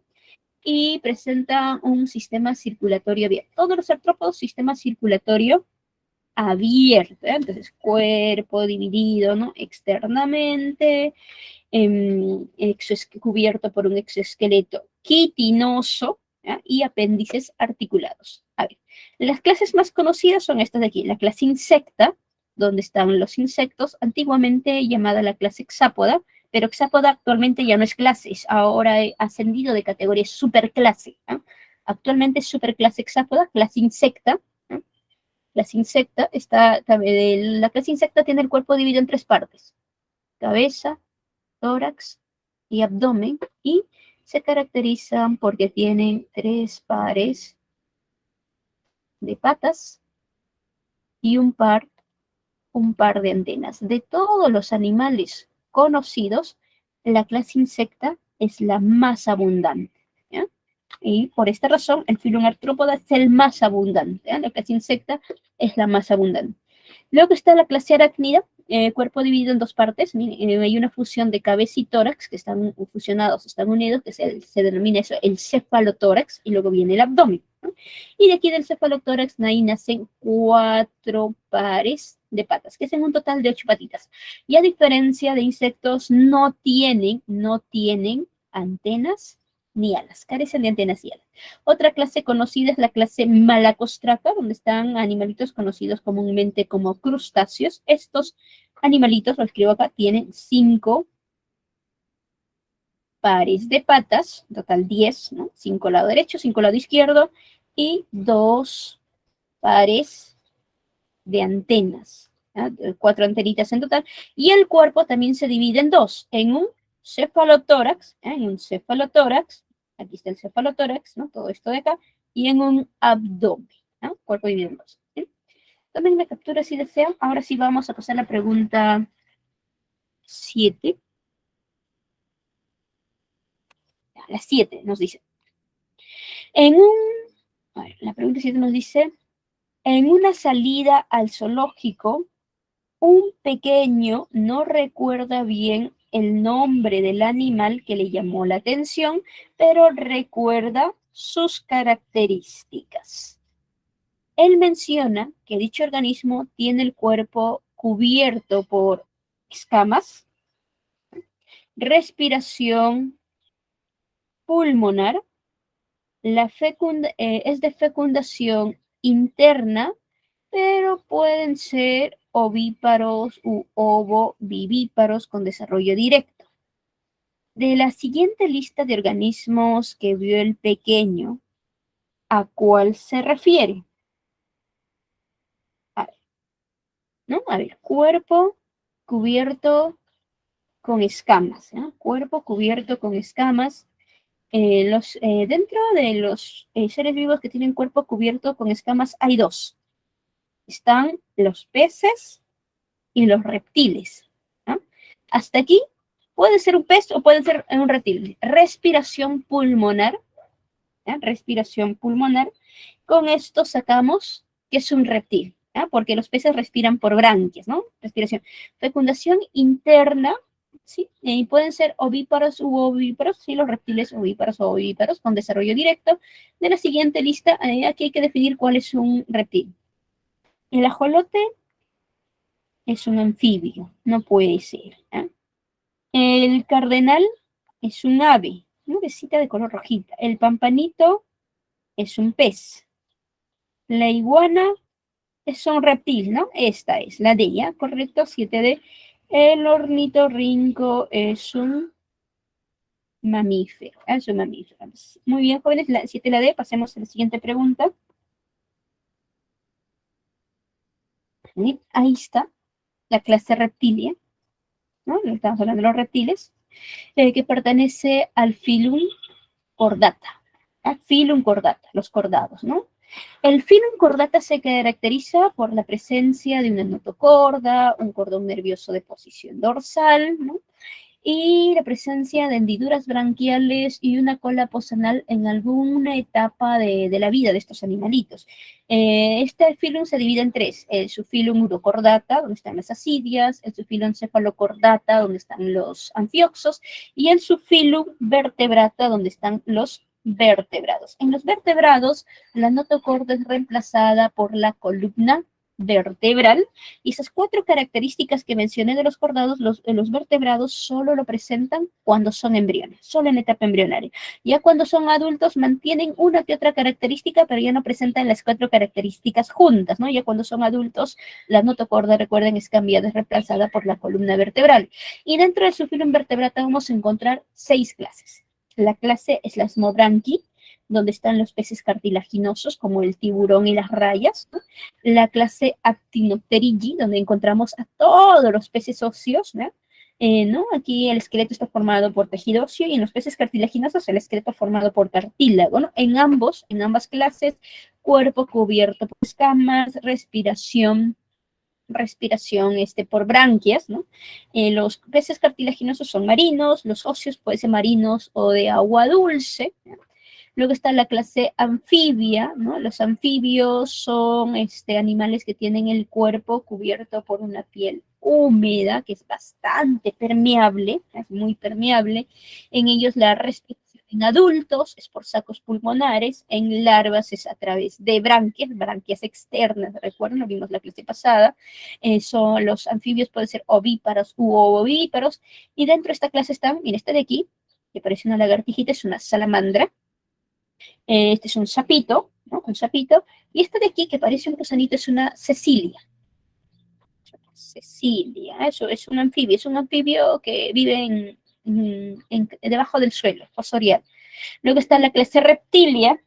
Y presentan un sistema circulatorio abierto. Todos los artrópodos, sistema circulatorio abierto, ¿eh? Entonces, cuerpo dividido, ¿no? Externamente, cubierto por un exoesqueleto quitinoso, ¿ya? Y apéndices articulados. A ver, las clases más conocidas son estas de aquí, la clase insecta, donde están los insectos, antiguamente llamada la clase hexápoda, pero hexápoda actualmente ya no es clase, ahora ha ascendido de categoría superclase, ¿no? Actualmente es superclase hexápoda, clase insecta, ¿no? Clase insecta la clase insecta tiene el cuerpo dividido en 3 partes: cabeza, tórax y abdomen, y se caracterizan porque tienen 3 pares de patas y un par de antenas. De todos los animales conocidos, la clase insecta es la más abundante, ¿ya? Y por esta razón, el filum artrópoda es el más abundante, ¿ya? La clase insecta es la más abundante. Luego está la clase arácnida, cuerpo dividido en 2 partes. Hay una fusión de cabeza y tórax que están fusionados, están unidos, que se denomina eso el cefalotórax, y luego viene el abdomen, ¿no? Y de aquí del cefalotórax ahí nacen 4 pares de patas, que es en un total de 8 patitas. Y a diferencia de insectos, no tienen antenas ni alas, carecen de antenas y alas. Otra clase conocida es la clase Malacostraca, donde están animalitos conocidos comúnmente como crustáceos. Estos animalitos, lo escribo acá, tienen 5 pares de patas, en total 10, ¿no? 5 lado derecho, 5 lado izquierdo, y 2 pares de antenas, ¿ya? 4 antenitas en total. Y el cuerpo también se divide en 2, en un cefalotórax, aquí está el cefalotórax, ¿no? Todo esto de acá, y en un abdomen, ¿no? Cuerpo dividido en 2. ¿Sí? Tomen la captura si desean. Ahora sí vamos a pasar a la pregunta 7. La 7 nos dice: en un A ver, la pregunta 7 nos dice, en una salida al zoológico, un pequeño no recuerda bien el nombre del animal que le llamó la atención, pero recuerda sus características. Él menciona que dicho organismo tiene el cuerpo cubierto por escamas, respiración pulmonar, es de fecundación interna, pero pueden ser ovíparos u ovovivíparos con desarrollo directo. De la siguiente lista de organismos que vio el pequeño, ¿a cuál se refiere? A ver, ¿no? A ver, cuerpo cubierto con escamas, ¿no? Cuerpo cubierto con escamas. Dentro de los seres vivos que tienen cuerpo cubierto con escamas hay dos. Están los peces y los reptiles, ¿no? Hasta aquí puede ser un pez o puede ser un reptil. Respiración pulmonar, ¿ya? Respiración pulmonar. Con esto sacamos que es un reptil, ¿ya? Porque los peces respiran por branquias, ¿no? Respiración. Fecundación interna, ¿sí? Y pueden ser ovíparos u ovíparos, ¿sí? Los reptiles ovíparos o ovíparos con desarrollo directo. De la siguiente lista, aquí hay que definir cuál es un reptil. El ajolote es un anfibio, no puede ser, ¿eh? El cardenal es un ave, una avecita de color rojita. El pampanito es un pez. La iguana es un reptil, ¿no? Esta es la D, ¿ya? Correcto, 7D. El ornitorrinco es un mamífero, es un mamífero. Muy bien, jóvenes, la 7 la D. Pasemos a la siguiente pregunta. Ahí está, la clase reptilia, ¿no? Estamos hablando de los reptiles, que pertenece al filum cordata. Filum cordata, los cordados, ¿no? El filum cordata se caracteriza por la presencia de una notocorda, un cordón nervioso de posición dorsal, ¿no? Y la presencia de hendiduras branquiales y una cola posanal en alguna etapa de la vida de estos animalitos. Este filum se divide en tres: el subfilum urocordata, donde están las asidias; el subfilum cefalocordata, donde están los anfioxos; y el subfilum vertebrata, donde están los vertebrados. En los vertebrados, la notocorda es reemplazada por la columna vertebral, y esas cuatro características que mencioné de los cordados, los vertebrados solo lo presentan cuando son embriones, solo en etapa embrionaria. Ya cuando son adultos mantienen una que otra característica, pero ya no presentan las cuatro características juntas, ¿no? Ya cuando son adultos, la notocorda, recuerden, es cambiada, es reemplazada por la columna vertebral. Y dentro de su filo invertebrata vamos a encontrar 6 clases. La clase Elasmobranchi, donde están los peces cartilaginosos como el tiburón y las rayas, ¿no? La clase Actinopterygii, donde encontramos a todos los peces óseos, ¿no? ¿No? Aquí el esqueleto está formado por tejido óseo, y en los peces cartilaginosos el esqueleto formado por cartílago, ¿no? En ambas clases, cuerpo cubierto por escamas, respiración por branquias, ¿no? Los peces cartilaginosos son marinos, los óseos pueden ser marinos o de agua dulce, ¿no? Luego está la clase anfibia, ¿no? Los anfibios son animales que tienen el cuerpo cubierto por una piel húmeda, que es bastante permeable, es muy permeable. En ellos la respiración en adultos es por sacos pulmonares, en larvas es a través de branquias externas, recuerden, lo vimos la clase pasada. Son los anfibios, pueden ser ovíparos u ovovíparos, y dentro de esta clase están, mira, esta de aquí, que parece una lagartijita, es una salamandra. Este es un sapito, ¿no? Un sapito. Y esta de aquí, que parece un gusanito, es una cecilia. Cecilia, eso es un anfibio que vive debajo del suelo, fosorial. Luego está la clase reptilia.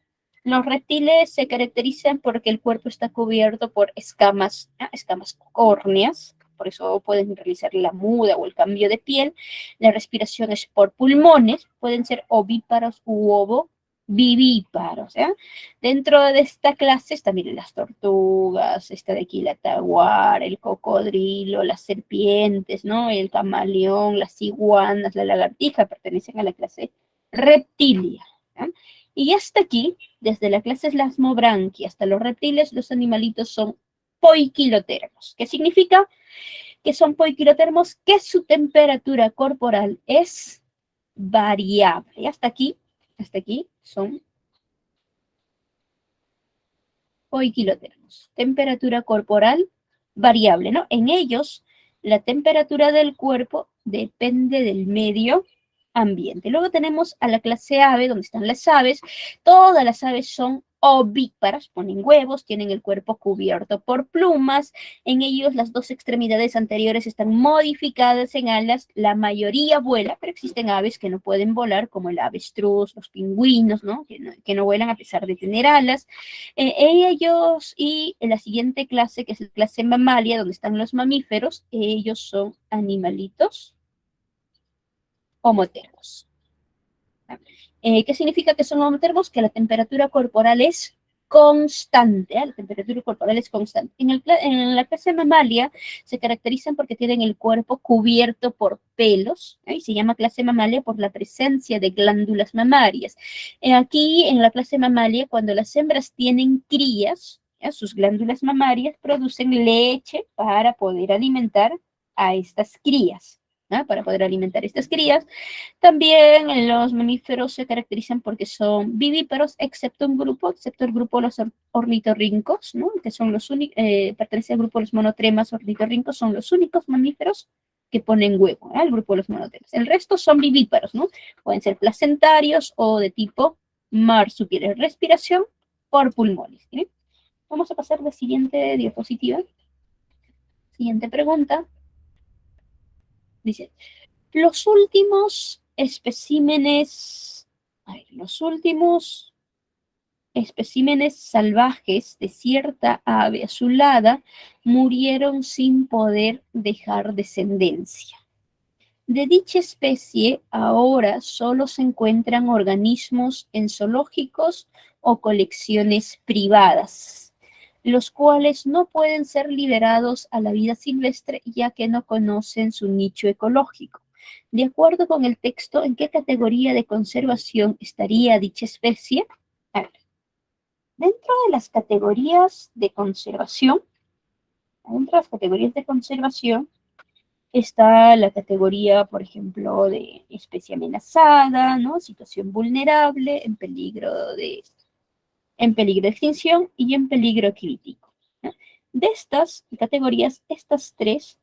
Los reptiles se caracterizan porque el cuerpo está cubierto por escamas, ¿no? Escamas córneas, por eso pueden realizar la muda o el cambio de piel. La respiración es por pulmones, pueden ser ovíparos u ovovivíparos, ¿eh? Dentro de esta clase están, miren, las tortugas, esta de aquí, la taguar, el cocodrilo, las serpientes, ¿no? El camaleón, las iguanas, la lagartija, pertenecen a la clase reptilia, ¿eh? Y hasta aquí, desde la clase Elasmobranquia hasta los reptiles, los animalitos son poiquilotermos. ¿Qué significa? Que son poiquilotermos, que su temperatura corporal es variable. Y hasta aquí son poiquilotermos. Temperatura corporal variable, ¿no? En ellos, la temperatura del cuerpo depende del medio ambiente. Luego tenemos a la clase ave, donde están las aves. Todas las aves son ovíparas, ponen huevos, tienen el cuerpo cubierto por plumas. En ellos las dos extremidades anteriores están modificadas en alas. La mayoría vuela, pero existen aves que no pueden volar, como el avestruz, los pingüinos, ¿no? Que no vuelan a pesar de tener alas. Ellos y en la siguiente clase, que es la clase mamalia, donde están los mamíferos, ellos son animalitos homotermos. ¿Qué significa que son homotermos? Que la temperatura corporal es constante, ¿eh? La temperatura corporal es constante. En la clase mamalia se caracterizan porque tienen el cuerpo cubierto por pelos, ¿eh? Y se llama clase mamalia por la presencia de glándulas mamarias. Aquí en la clase mamalia, cuando las hembras tienen crías, ¿eh? Sus glándulas mamarias producen leche para poder alimentar a estas crías, ¿no? Para poder alimentar a estas crías. También los mamíferos se caracterizan porque son vivíparos, excepto el grupo de los ornitorrincos, ¿no? Que son los únicos, pertenece al grupo de los monotremas ornitorrincos, son los únicos mamíferos que ponen huevo, ¿eh? El grupo de los monotremas. El resto son vivíparos, ¿no? Pueden ser placentarios o de tipo marsupiales. Respiración por pulmones, ¿sí? Vamos a pasar a la siguiente diapositiva. Siguiente pregunta. Dice, los últimos especímenes salvajes de cierta ave azulada murieron sin poder dejar descendencia. De dicha especie ahora solo se encuentran organismos en zoológicos o colecciones privadas, los cuales no pueden ser liberados a la vida silvestre ya que no conocen su nicho ecológico. De acuerdo con el texto, ¿en qué categoría de conservación estaría dicha especie? A ver, dentro de las categorías de conservación, está la categoría, por ejemplo, de especie amenazada, ¿no? Situación vulnerable, en peligro de extinción y en peligro crítico, ¿no? De estas categorías, estas tres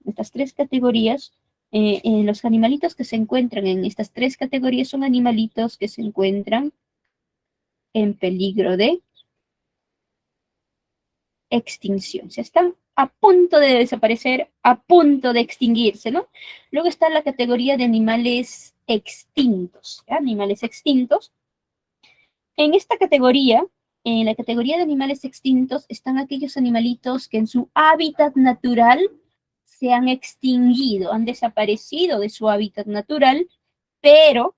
categorías, los animalitos que se encuentran en estas tres categorías son animalitos que se encuentran en peligro de extinción. O sea, están a punto de desaparecer, a punto de extinguirse, ¿no? Luego está la categoría de animales extintos, ¿ya? Animales extintos. En esta categoría, en la categoría de animales extintos, están aquellos animalitos que en su hábitat natural se han extinguido, han desaparecido de su hábitat natural, pero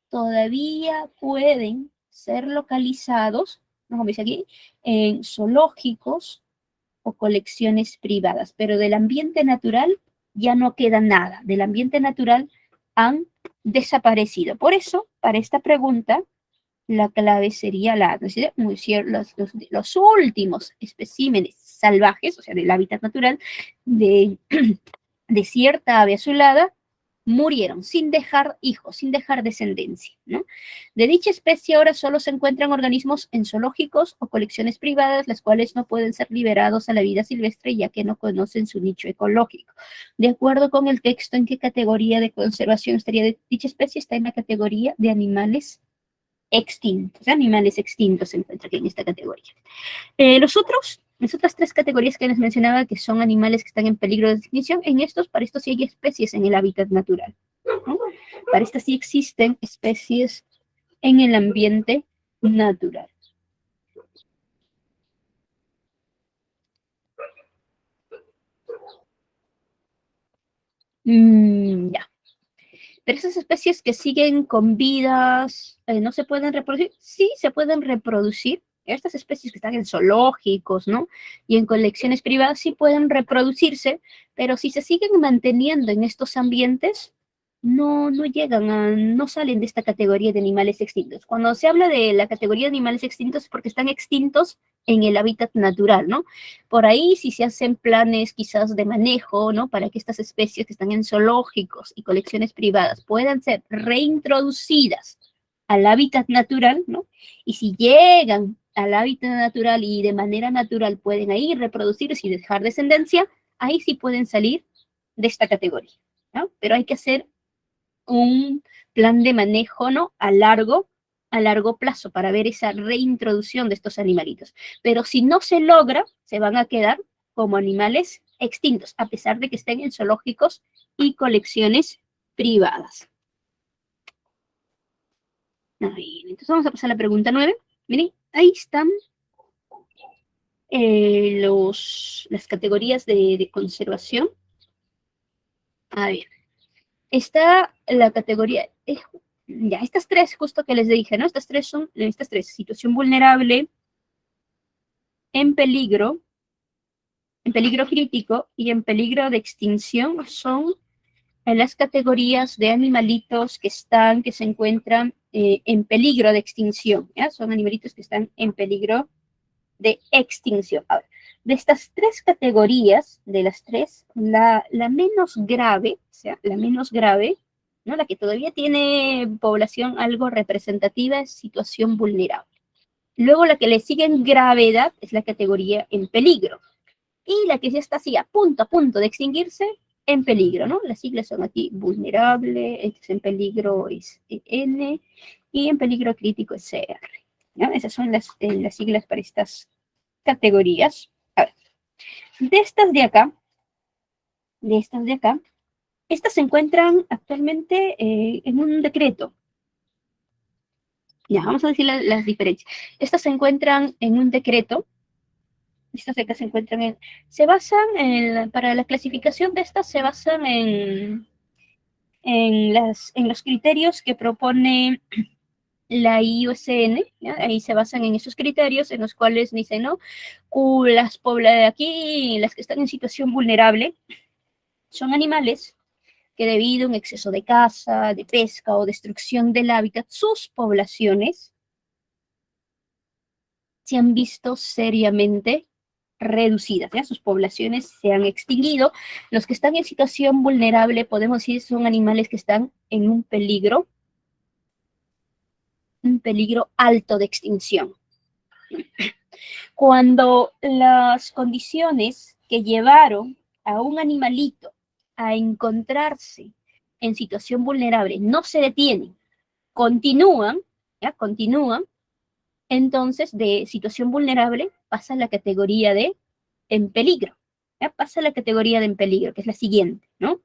todavía pueden ser localizados, ¿no? Como dice aquí, en zoológicos o colecciones privadas, pero del ambiente natural ya no queda nada, del ambiente natural han desaparecido. Por eso, para esta pregunta, la clave sería los últimos especímenes salvajes, o sea, del hábitat natural de, de cierta ave azulada, murieron sin dejar hijos, sin dejar descendencia, ¿no? De dicha especie ahora solo se encuentran organismos en zoológicos o colecciones privadas, las cuales no pueden ser liberados a la vida silvestre ya que no conocen su nicho ecológico. De acuerdo con el texto, ¿en qué categoría de conservación estaría de dicha especie? Está en la categoría de animales extintos se encuentran aquí en esta categoría. Las otras tres categorías que les mencionaba, que son animales que están en peligro de extinción, para estos sí hay especies en el hábitat natural, ¿no? Para estas sí existen especies en el ambiente natural. Ya. Pero esas especies que siguen con vidas, ¿no se pueden reproducir? Sí, se pueden reproducir. Estas especies que están en zoológicos, ¿no? Y en colecciones privadas sí pueden reproducirse, pero si se siguen manteniendo en estos ambientes, no llegan no salen de esta categoría de animales extintos. Cuando se habla de la categoría de animales extintos es porque están extintos en el hábitat natural, ¿no? Por ahí si se hacen planes quizás de manejo, ¿no? Para que estas especies que están en zoológicos y colecciones privadas puedan ser reintroducidas al hábitat natural, ¿no? Y si llegan al hábitat natural y de manera natural pueden ahí reproducirse y dejar descendencia, ahí sí pueden salir de esta categoría, ¿no? Pero hay que hacer un plan de manejo, ¿no? A largo plazo para ver esa reintroducción de estos animalitos. Pero si no se logra, se van a quedar como animales extintos, a pesar de que estén en zoológicos y colecciones privadas. Entonces vamos a pasar a la pregunta 9. Miren, ahí están las categorías de conservación. A ver, está la categoría, ya, estas tres, justo que les dije, ¿no? Estas tres, situación vulnerable, en peligro crítico y en peligro de extinción, son las categorías de animalitos que se encuentran en peligro de extinción, ¿ya? Son animalitos que están en peligro de extinción. Ahora, de estas tres categorías, de las tres, la menos grave, o sea, la menos grave, ¿no? La que todavía tiene población algo representativa es situación vulnerable. Luego la que le sigue en gravedad es la categoría en peligro. Y la que ya está así a punto de extinguirse, en peligro, ¿no? Las siglas son aquí vulnerable, en peligro es N y en peligro crítico es CR. ¿No? Esas son las siglas para estas categorías. A ver, de estas de acá, estas se encuentran actualmente en un decreto. Ya, vamos a decir las diferencias. Estas se encuentran en un decreto. Estas de acá se encuentran para la clasificación de estas se basan en los criterios que propone la IUCN, ¿ya? Ahí se basan en esos criterios en los cuales dicen, ¿no? Las poblaciones de aquí, las que están en situación vulnerable, son animales que debido a un exceso de caza, de pesca o destrucción del hábitat, sus poblaciones se han visto seriamente reducidas, ¿ya? Sus poblaciones se han extinguido. Los que están en situación vulnerable, podemos decir, son animales que están en un peligro alto de extinción. Cuando las condiciones que llevaron a un animalito a encontrarse en situación vulnerable no se detienen, continúan, entonces de situación vulnerable pasa a la categoría de en peligro. ¿Ya? Pasa a la categoría de en peligro, que es la siguiente, ¿no?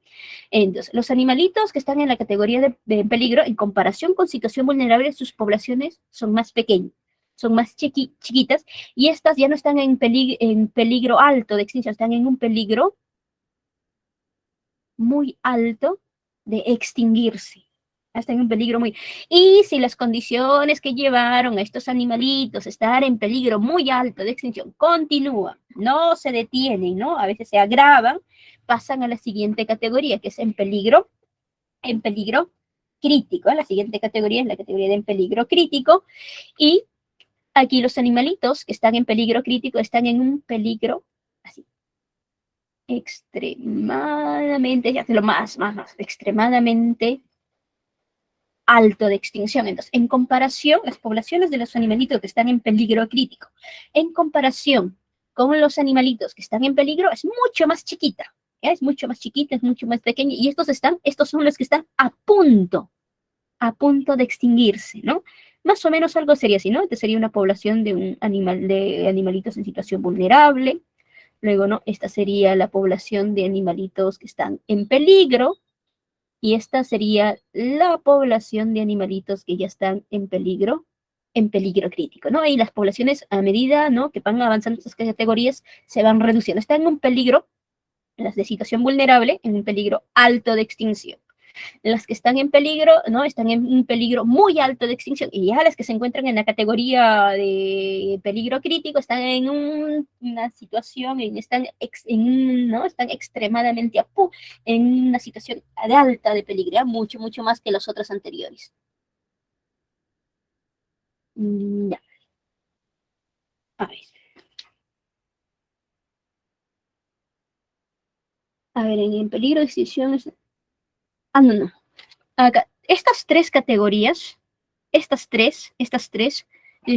Entonces, los animalitos que están en la categoría de peligro, en comparación con situación vulnerable, sus poblaciones son más pequeñas, son más chiquitas, y estas ya no están en peligro alto de extinción, están en un peligro muy alto de extinguirse. Están en un peligro muy... Y si las condiciones que llevaron a estos animalitos a estar en peligro muy alto de extinción continúan, no se detienen, ¿no? A veces se agravan, pasan a la siguiente categoría, que es en peligro crítico. La siguiente categoría es la categoría de en peligro crítico. Y aquí los animalitos que están en peligro crítico están en un peligro así, extremadamente, ya lo más, extremadamente alto de extinción. Entonces, en comparación, las poblaciones de los animalitos que están en peligro crítico, en comparación con los animalitos que están en peligro, es mucho más chiquita. ¿Ya? Es mucho más chiquita, es mucho más pequeña, y estos son los que están a punto de extinguirse, ¿no? Más o menos algo sería así, ¿no? Esta sería una población de animalitos en situación vulnerable. Luego, ¿no? Esta sería la población de animalitos que están en peligro. Y esta sería la población de animalitos que ya están en peligro crítico, ¿no? Y las poblaciones, a medida, ¿no? que van avanzando estas categorías, se van reduciendo. Están en un peligro, las de situación vulnerable, en un peligro alto de extinción. Las que están en peligro, ¿no? Están en un peligro muy alto de extinción, y ya las que se encuentran en la categoría de peligro crítico están en una situación, ¿no? Están extremadamente en una situación de alta de peligro, ¿ya? Mucho, mucho más que los otros anteriores. Ya, a ver. A ver, en peligro de extinción no, no. Acá, estas tres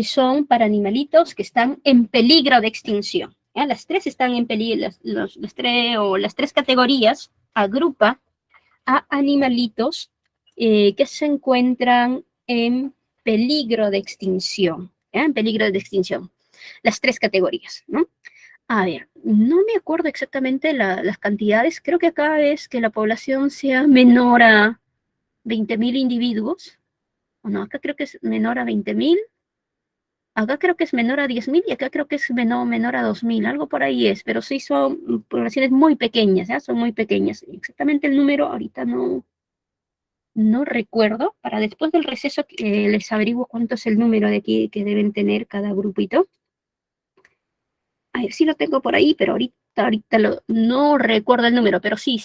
son para animalitos que están en peligro de extinción. ¿Ya? Las tres están en peligro, las tres categorías agrupa a animalitos que se encuentran en peligro de extinción. ¿Ya? En peligro de extinción. Las tres categorías, ¿no? A ver, no me acuerdo exactamente las cantidades. Creo que acá es que la población sea menor a 20.000 individuos. O no, acá creo que es menor a 20.000. Acá creo que es menor a 10.000 y acá creo que es menor a 2.000. Algo por ahí es, pero sí son poblaciones muy pequeñas, ¿ya? Son muy pequeñas. Exactamente el número ahorita no recuerdo. Para después del receso les averiguo cuánto es el número de aquí que deben tener cada grupito. A ver, sí lo tengo por ahí, pero ahorita no recuerdo el número, pero sí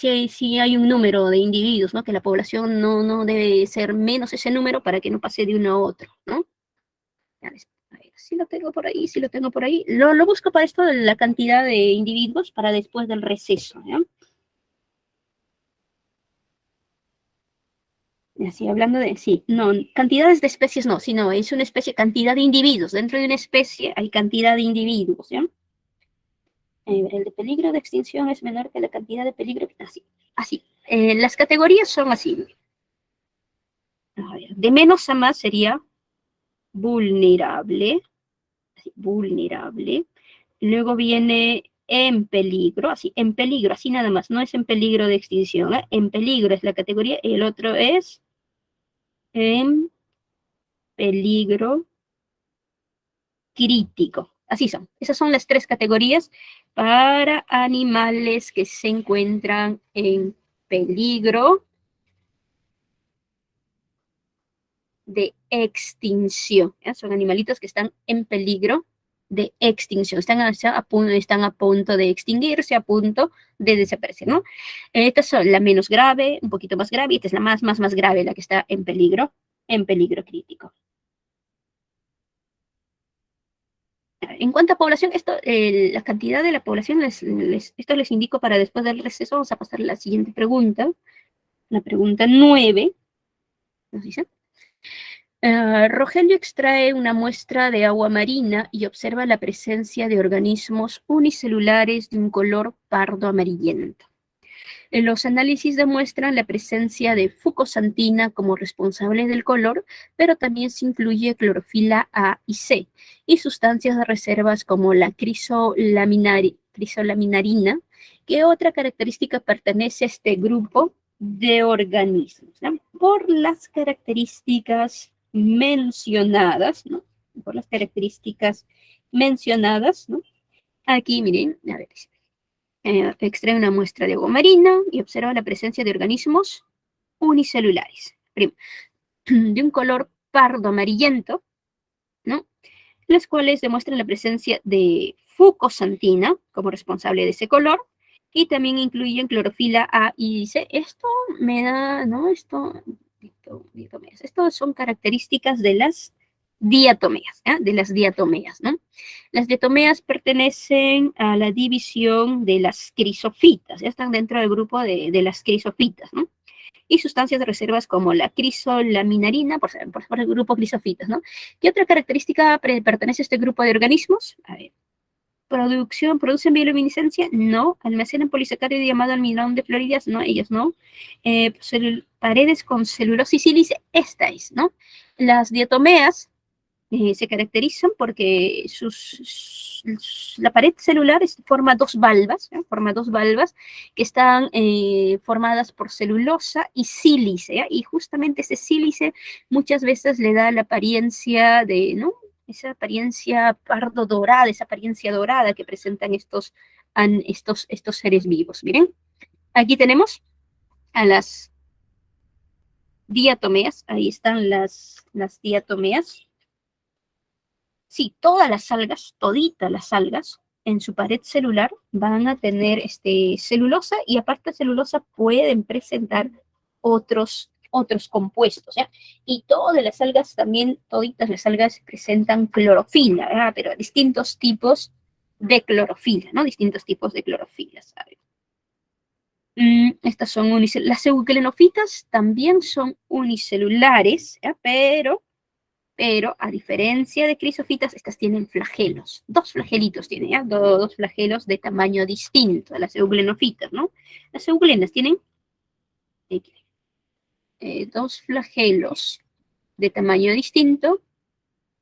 hay un número de individuos, ¿no? Que la población no debe ser menos ese número para que no pase de uno a otro, ¿no? A ver, sí lo tengo por ahí, sí lo tengo por ahí. Lo busco para esto de la cantidad de individuos para después del receso, ¿ya? Así, hablando de, sí, no, cantidades de especies no, sino es una especie, cantidad de individuos. Dentro de una especie hay cantidad de individuos, ¿ya? El de peligro de extinción es menor que la cantidad de peligro. Así. Las categorías son así. A ver, de menos a más sería vulnerable. Así, vulnerable. Luego viene en peligro, así nada más. No es en peligro de extinción. En peligro es la categoría. Y el otro es en peligro crítico. Así son. Esas son las tres categorías para animales que se encuentran en peligro de extinción. ¿Ya? Son animalitos que están en peligro de extinción. Están a punto de extinguirse, a punto de desaparecer, ¿no? Esta es la menos grave, un poquito más grave, y esta es la más grave, la que está en peligro crítico. En cuanto a población, la cantidad de la población, esto les indico para después del receso. Vamos a pasar a la siguiente pregunta, la pregunta 9. ¿Nos dice? Rogelio extrae una muestra de agua marina y observa la presencia de organismos unicelulares de un color pardo amarillento. Los análisis demuestran la presencia de fucosantina como responsable del color, pero también se incluye clorofila A y C y sustancias de reservas como la crisolaminarina, que otra característica pertenece a este grupo de organismos, ¿no? Por las características mencionadas, ¿no? Por las características mencionadas, ¿no? Aquí, miren, a ver, extrae una muestra de agua marina y observa la presencia de organismos unicelulares, de un color pardo amarillento, ¿no? Los cuales demuestran la presencia de fucosantina como responsable de ese color, y también incluyen clorofila A y C. Esto me da, ¿no? Esto son características de las diatomeas, ¿eh? De las diatomeas, ¿no? Las diatomeas pertenecen a la división de las crisofitas, ya están dentro del grupo de las crisofitas, ¿no? Y sustancias de reservas como la crisolaminarina, por el grupo crisofitas, ¿no? ¿Qué otra característica pertenece a este grupo de organismos? A ver, ¿producen bioluminiscencia? No. ¿Almacenan polisacárido llamado almidón de fluorídeas? No, ellos no. Paredes con celulosa y sílice, esta es, ¿no? Las diatomeas se caracterizan porque la pared celular forma dos valvas, ¿eh? Forma dos valvas que están formadas por celulosa y sílice, ¿eh? Y justamente ese sílice muchas veces le da la apariencia de, ¿no? Esa apariencia pardo dorada, esa apariencia dorada que presentan estos seres vivos. Miren, aquí tenemos a las diatomeas, ahí están las diatomeas. Sí, todas las algas, toditas las algas, en su pared celular van a tener celulosa y aparte de celulosa pueden presentar otros compuestos, ¿ya? Y todas las algas también, toditas las algas presentan clorofila, ¿verdad? Pero distintos tipos de clorofila, ¿no? Distintos tipos de clorofila, ¿sabes? Estas son unicelulares. Las euglenofitas también son unicelulares, ¿ya? Pero a diferencia de crisofitas, estas tienen flagelos. Dos flagelitos tienen, ¿ya? Dos flagelos de tamaño distinto a las euglenofitas, ¿no? Las euglenas tienen dos flagelos de tamaño distinto.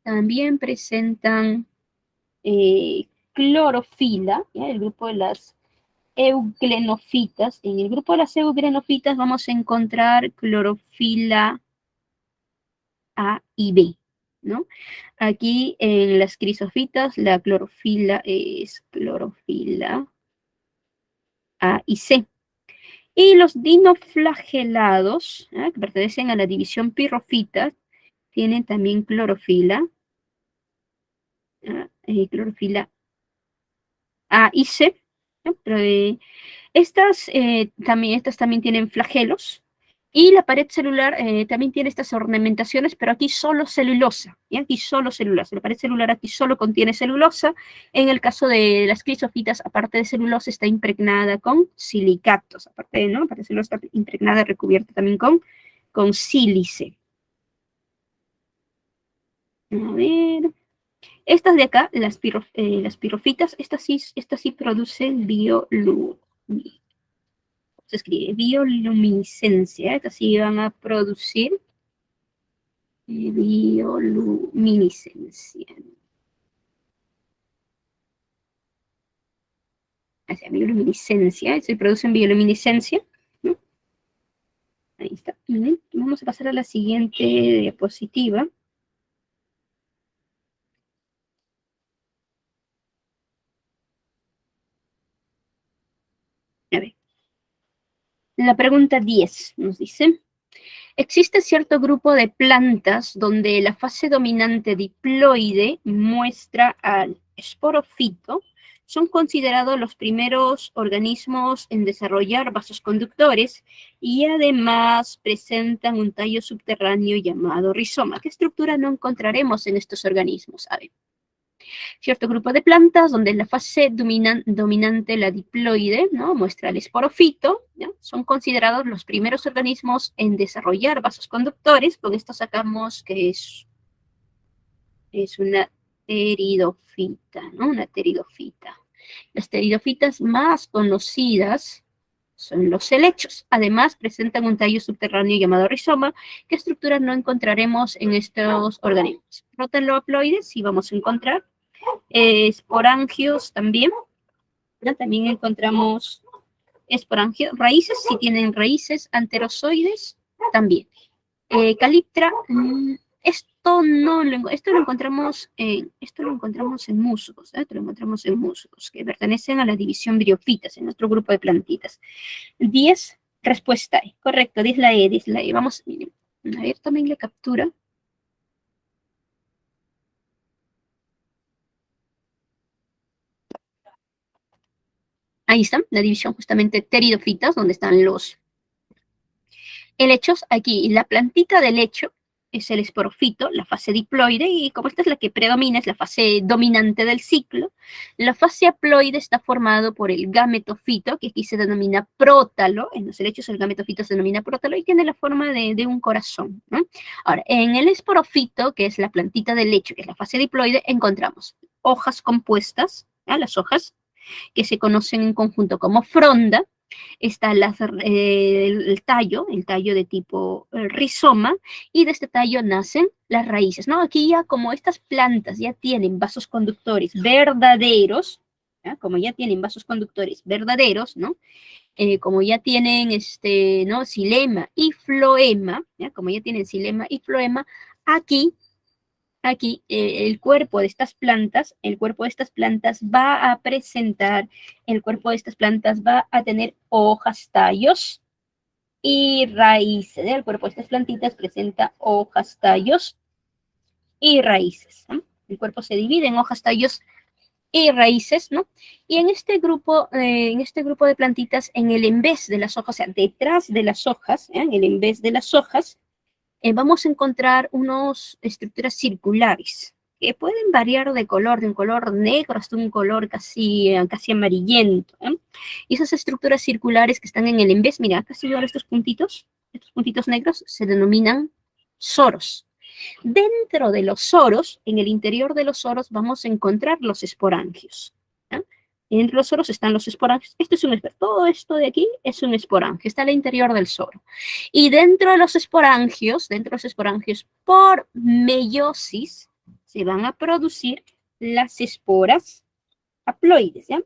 También presentan clorofila, ¿ya? El grupo de las euglenofitas. En el grupo de las euglenofitas vamos a encontrar clorofila A y B, ¿no? Aquí en las crisofitas la clorofila es clorofila A y C. Y los dinoflagelados, ¿eh? Que pertenecen a la división pirrofita, tienen también clorofila, clorofila A y C. ¿No? Pero, estas también tienen flagelos. Y la pared celular también tiene estas ornamentaciones, pero aquí solo celulosa. ¿Y? Aquí solo celulosa. La pared celular aquí solo contiene celulosa. En el caso de las crisofitas, aparte de celulosa, está impregnada con silicatos. Aparte, ¿no? Aparte de celulosa, está impregnada, recubierta también con sílice. A ver. Estas de acá, las pirofitas, estas sí producen se escribe bioluminiscencia. Estas sí van a producir bioluminiscencia. Hacia bioluminiscencia, se producen bioluminiscencia, ¿no? Ahí está. Vamos a pasar a la siguiente diapositiva. A ver. La pregunta 10 nos dice: existe cierto grupo de plantas donde la fase dominante diploide muestra al esporofito. Son considerados los primeros organismos en desarrollar vasos conductores y además presentan un tallo subterráneo llamado rizoma. ¿Qué estructura no encontraremos en estos organismos? A ver. Cierto grupo de plantas donde la fase dominante, la diploide, ¿no? Muestra el esporofito, ¿no? Son considerados los primeros organismos en desarrollar vasos conductores. Con esto sacamos que es una pteridofita, ¿no? Una pteridofita. Las pteridofitas más conocidas son los helechos. Además, presentan un tallo subterráneo llamado rizoma. ¿Qué estructuras no encontraremos en estos organismos? Protelohaploides sí vamos a encontrar. Esporangios también. ¿No? También encontramos esporangios. Raíces, si tienen raíces. Anterozoides también. Caliptra, esto lo encontramos en musgos, ¿eh? Esto lo encontramos en musgos, que pertenecen a la división briófitas, en nuestro grupo de plantitas. 10, respuesta E. Correcto, 10 la E, 10 la E. Vamos, miren, a ver, tomen la captura. Ahí está, la división justamente pteridofitas, donde están los helechos. Aquí, la plantita del hecho es el esporofito, la fase diploide, y como esta es la que predomina, es la fase dominante del ciclo, la fase haploide está formado por el gametofito, que aquí se denomina prótalo. En los helechos el gametofito se denomina prótalo y tiene la forma de un corazón, ¿no? Ahora, en el esporofito, que es la plantita del hecho, que es la fase diploide, encontramos hojas compuestas, ¿ya? Las hojas, que se conocen en conjunto como fronda. Está el tallo de tipo rizoma, y de este tallo nacen las raíces, ¿no? Aquí ya como estas plantas ya tienen vasos conductores verdaderos, ¿ya? Como ya tienen vasos conductores verdaderos, ¿no? Como ya tienen ¿no? Xilema y floema, ¿ya? Como ya tienen xilema y floema, aquí el cuerpo de estas plantas, va a presentar, el cuerpo de estas plantas va a tener hojas, tallos y raíces. El cuerpo de estas plantitas presenta hojas, tallos y raíces. El cuerpo se divide en hojas, tallos y raíces, ¿no? Y en este grupo de plantitas, en el en vez de las hojas, o sea, detrás de las hojas, en el en vez de las hojas, vamos a encontrar unas estructuras circulares que pueden variar de color, de un color negro hasta un color casi amarillento. Y esas estructuras circulares que están en el en vez, mira, acá si veo estos puntitos negros, se denominan soros. Dentro de los soros, en el interior de los soros, vamos a encontrar los esporangios. ¿Ya? Entre los soros están los esporangios. Todo esto de aquí es un esporangio, está al interior del soro. Y dentro de los esporangios, por meiosis, se van a producir las esporas haploides, ¿ya?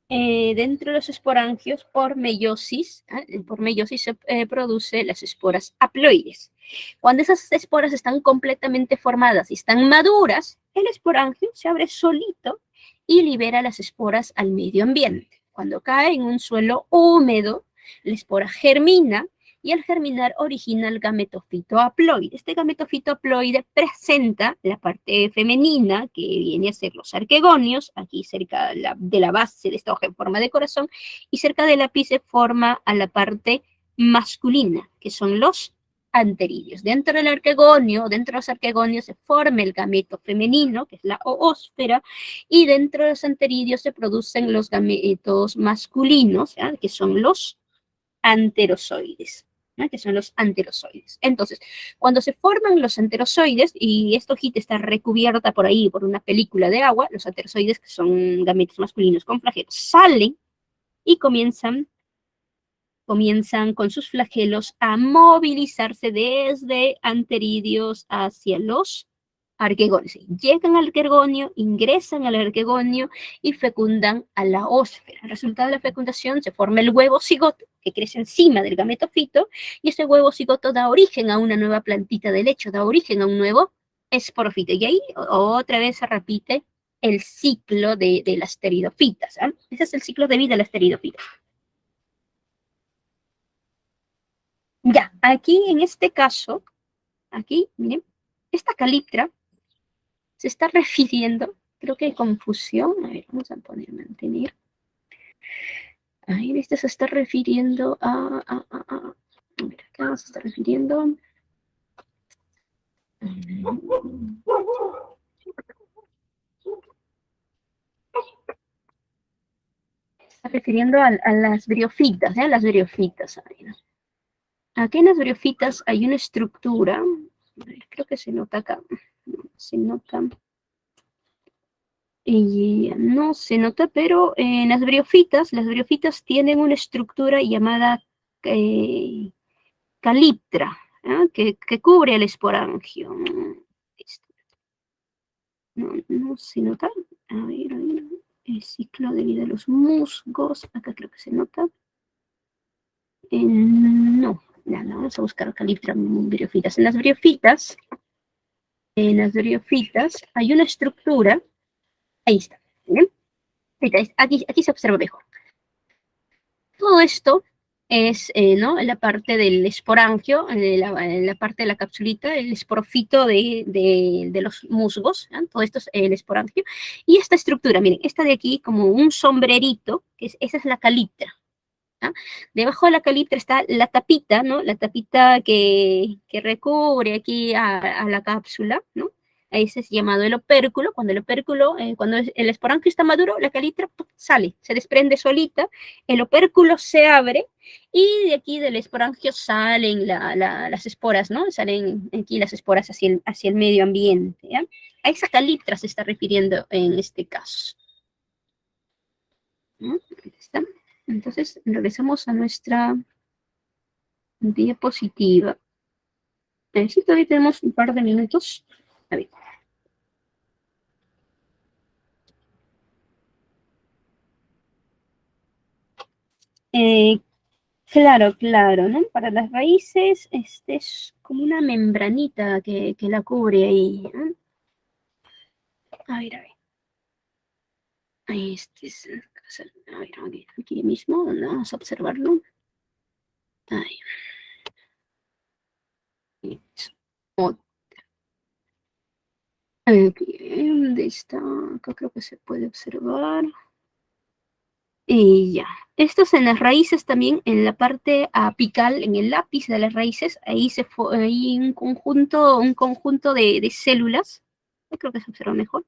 Dentro de los esporangios, por meiosis se produce las esporas haploides. Cuando esas esporas están completamente formadas y están maduras, el esporangio se abre solito y libera las esporas al medio ambiente. Cuando cae en un suelo húmedo, la espora germina y al germinar origina el gametofito haploide. Este gametofito haploide presenta la parte femenina, que viene a ser los arquegonios, aquí cerca de la base de esta hoja en forma de corazón, y cerca del ápice forma a la parte masculina, que son los anteridios. Dentro de los arquegonios se forma el gameto femenino, que es la oósfera, y dentro de los anteridios se producen los gametos masculinos, ¿ya? Que son los anterozoides. ¿No? Que son los anterozoides. Entonces, cuando se forman los anterozoides, y esta hojita está recubierta por ahí por una película de agua, los anterozoides, que son gametos masculinos con flagelos, salen y comienzan con sus flagelos a movilizarse desde anteridios hacia los arquegonios. Llegan al arquegonio, ingresan al arquegonio y fecundan a la ósfera. Al resultado de la fecundación se forma el huevo cigoto que crece encima del gametofito y ese huevo cigoto da origen a una nueva plantita de lecho, da origen a un nuevo esporofito. Y ahí otra vez se repite el ciclo de las pteridofitas. ¿Eh? Ese es el ciclo de vida de las pteridofitas. Ya, aquí en este caso, aquí, miren, esta caliptra se está refiriendo, creo que hay confusión, a ver, vamos a poner mantener. Ahí, ¿viste? Se está refiriendo a ver, acá se está refiriendo. Está refiriendo a las briofitas, ¿eh? Las briofitas. Ahí, ¿no? Aquí en las briofitas hay una estructura, creo que se nota acá, se nota. Y no se nota, pero en las briofitas tienen una estructura llamada caliptra, ¿eh? que cubre el esporangio. No se nota. A ver, el ciclo de vida de los musgos, acá creo que se nota. No, vamos a buscar caliptra briofitas. En las briofitas hay una estructura, ahí está, ¿bien? Aquí se observa mejor. Todo esto es ¿no? la parte del esporangio, la parte de la capsulita, el esporofito de los musgos, ¿eh? Todo esto es el esporangio. Y esta estructura, miren, esta de aquí como un sombrerito, esa es la caliptra. ¿Ah? Debajo de la caliptra está la tapita, ¿no? La tapita que recubre aquí a la cápsula, ¿no? Ese es llamado el opérculo. Cuando cuando el esporangio está maduro, la caliptra sale, se desprende solita, el opérculo se abre y de aquí del esporangio salen las esporas, ¿no? Salen aquí las esporas hacia el medio ambiente, ¿ya? A esa caliptra se está refiriendo en este caso. ¿No? Ahí está. Entonces, regresamos a nuestra diapositiva. Sí, todavía tenemos un par de minutos. A ver. Claro, ¿no? Para las raíces, este es como una membranita que la cubre ahí, ¿no? A ver. Ahí este es, a ver, aquí mismo, vamos a observarlo. Ahí. Otra. Aquí, ¿dónde está? Acá creo que se puede observar. Y ya. Estos en las raíces también, en la parte apical, en el lápiz de las raíces, hay un conjunto de células. Yo creo que se observa mejor.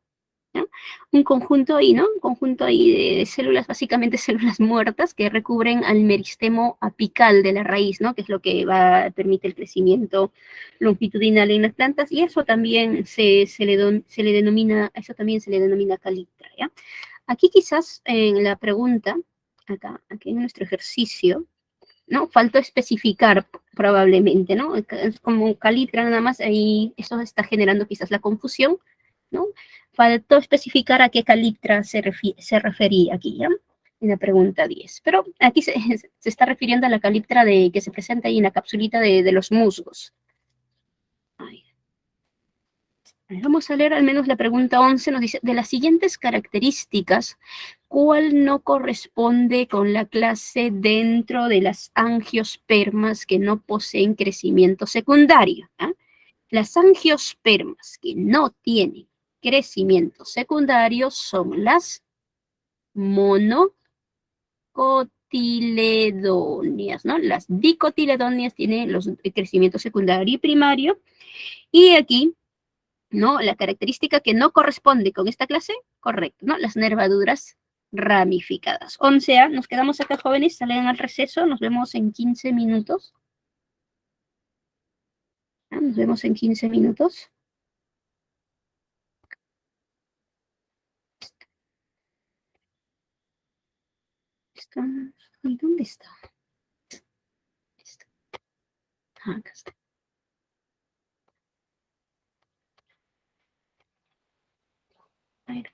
¿No? Un conjunto ahí, ¿no? Un conjunto ahí de células, básicamente células muertas, que recubren al meristemo apical de la raíz, ¿no? Que es lo que permite el crecimiento longitudinal en las plantas, y eso también se le denomina, a eso también se le denomina caliptra, ¿ya? Aquí quizás en la pregunta, aquí en nuestro ejercicio, ¿no? Faltó especificar probablemente, ¿no? Es como caliptra nada más, ahí eso está generando quizás la confusión, ¿no? Faltó especificar a qué caliptra se refería aquí, ¿ya? En la pregunta 10. Pero aquí se está refiriendo a la caliptra que se presenta ahí en la capsulita de los musgos. Ay. Vamos a leer al menos la pregunta 11, nos dice, de las siguientes características, ¿cuál no corresponde con la clase dentro de las angiospermas que no poseen crecimiento secundario? ¿Ah? Las angiospermas que no tienen crecimiento secundario son las monocotiledonias, ¿no? Las dicotiledonias tienen el crecimiento secundario y primario, y aquí, ¿no? La característica que no corresponde con esta clase, correcto, ¿no? Las nervaduras ramificadas. 11A, nos quedamos acá, jóvenes, salen al receso, nos vemos en 15 minutos. ¿Ah? Nos vemos en 15 minutos. ¿Y dónde está? Ah, acá está. A ver.